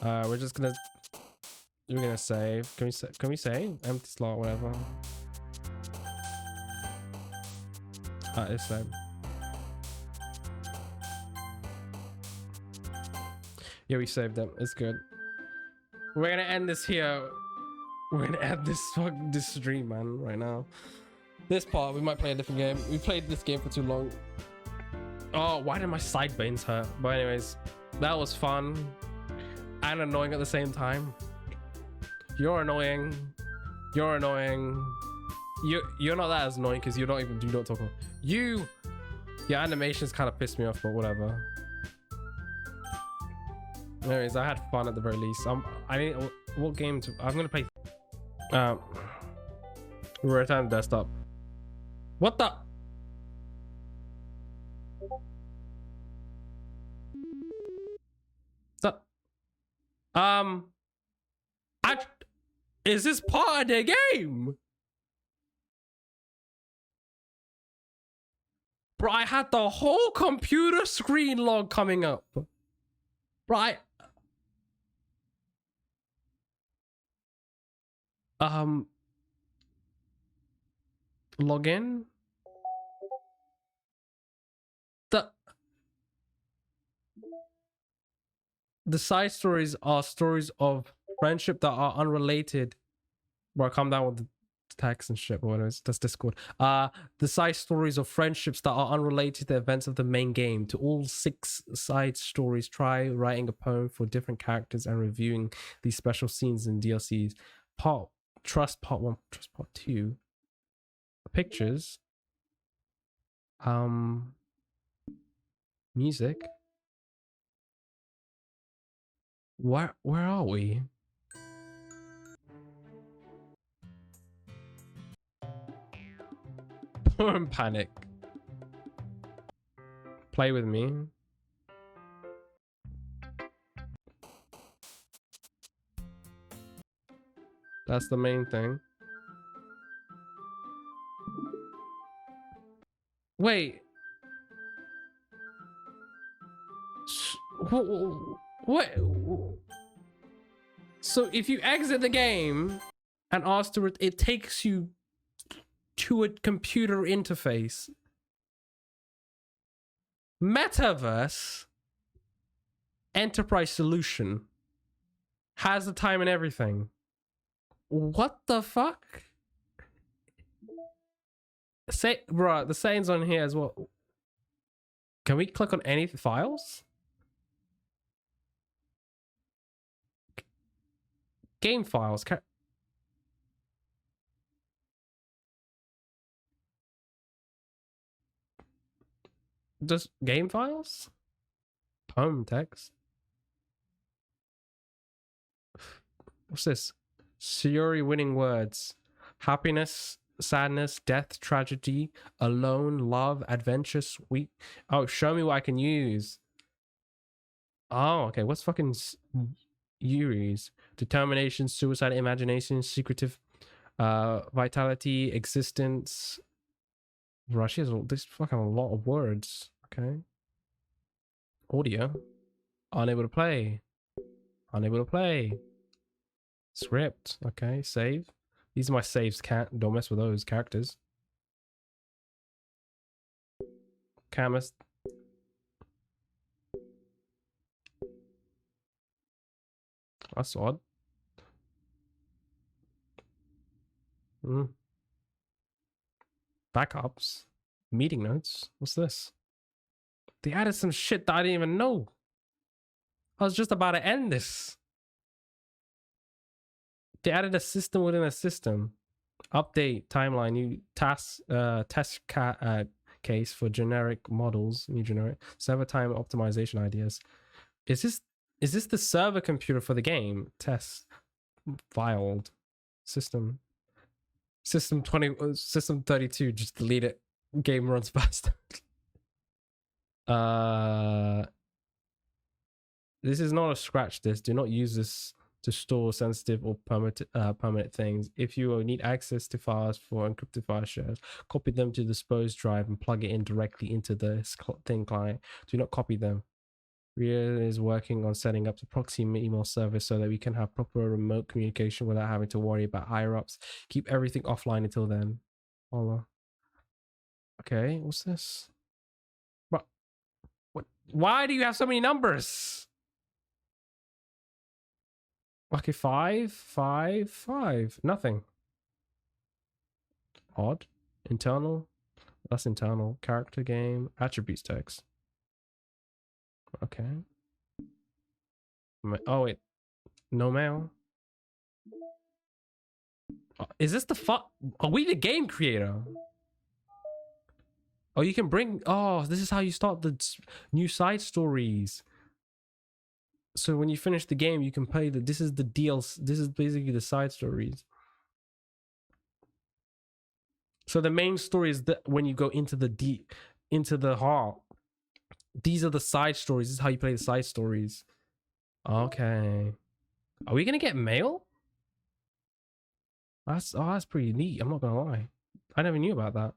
A: We're gonna save. Can we save? Empty slot, whatever. It's saved. Yeah, we saved them. It's good. We're gonna end this here. We're gonna end this stream, man, right now. This part, we might play a different game. We played this game for too long. Oh, why did my side veins hurt? But anyways, that was fun and annoying at the same time. You're annoying. You're annoying. You're not that as annoying because you don't talk about you. Your animations kind of pissed me off, but whatever. Anyways, I had fun at the very least. What game I'm gonna play. Return to desktop. What the? So, is this part of the game? Bro, I had the whole computer screen log coming up. Bro, login. The side stories are stories of friendship that are unrelated. Bro, calm down with the text and shit, but anyways, that's Discord. The side stories of friendships that are unrelated to the events of the main game. To all 6 side stories, try writing a poem for different characters and reviewing these special scenes in DLCs. Trust part 1, trust part 2. Pictures. Music. Where are we? Poem panic. Play with me. That's the main thing. Wait. What? So if you exit the game and ask to it takes you to a computer interface. Metaverse enterprise solution has the time and everything. What the fuck? Say, bro, the settings on here as well. Can we click on any files? Game files. Just game files? Poem text. What's this? Sayori winning words. Happiness, sadness, death, tragedy, alone, love, adventure, sweet. Oh, show me what I can use. Oh, okay. What's fucking Yuri's? Determination, suicide, imagination, secretive, vitality, existence. Bro, she has this fucking a lot of words. Okay. Audio. Unable to play. Unable to play. Script. Okay, save. These are my saves. Don't mess with those characters. Camus. That's odd. Backups. Meeting notes. What's this? They added some shit that I didn't even know. I was just about to end this. They added a system within a system. Update timeline. New task case for generic models. New generic server time optimization ideas. Is this the server computer for the game? Test filed system 20 system 32. Just delete it. Game runs faster. This is not a scratch disk. Do not use this to store sensitive or permanent things. If you need access to files for encrypted file shares, copy them to the disposed drive and plug it in directly into the thin client. Do not copy them. Ria is working on setting up the proxy email service so that we can have proper remote communication without having to worry about higher ups. Keep everything offline until then. Hola. Okay, what's this? What? Why do you have so many numbers? Okay, 5, 5, 5. Nothing. Odd. Internal. That's internal. Character game. Attributes text. Okay. Oh, wait. No mail. Is this the Are we the game creator? Oh, you can bring... Oh, this is how you start the new side stories. So when you finish the game, you can play this is the DLC. This is basically the side stories. So the main story is that when you go into the heart, these are the side stories. This is how you play the side stories. Okay. Are we gonna get mail? That's pretty neat. I'm not gonna lie. I never knew about that.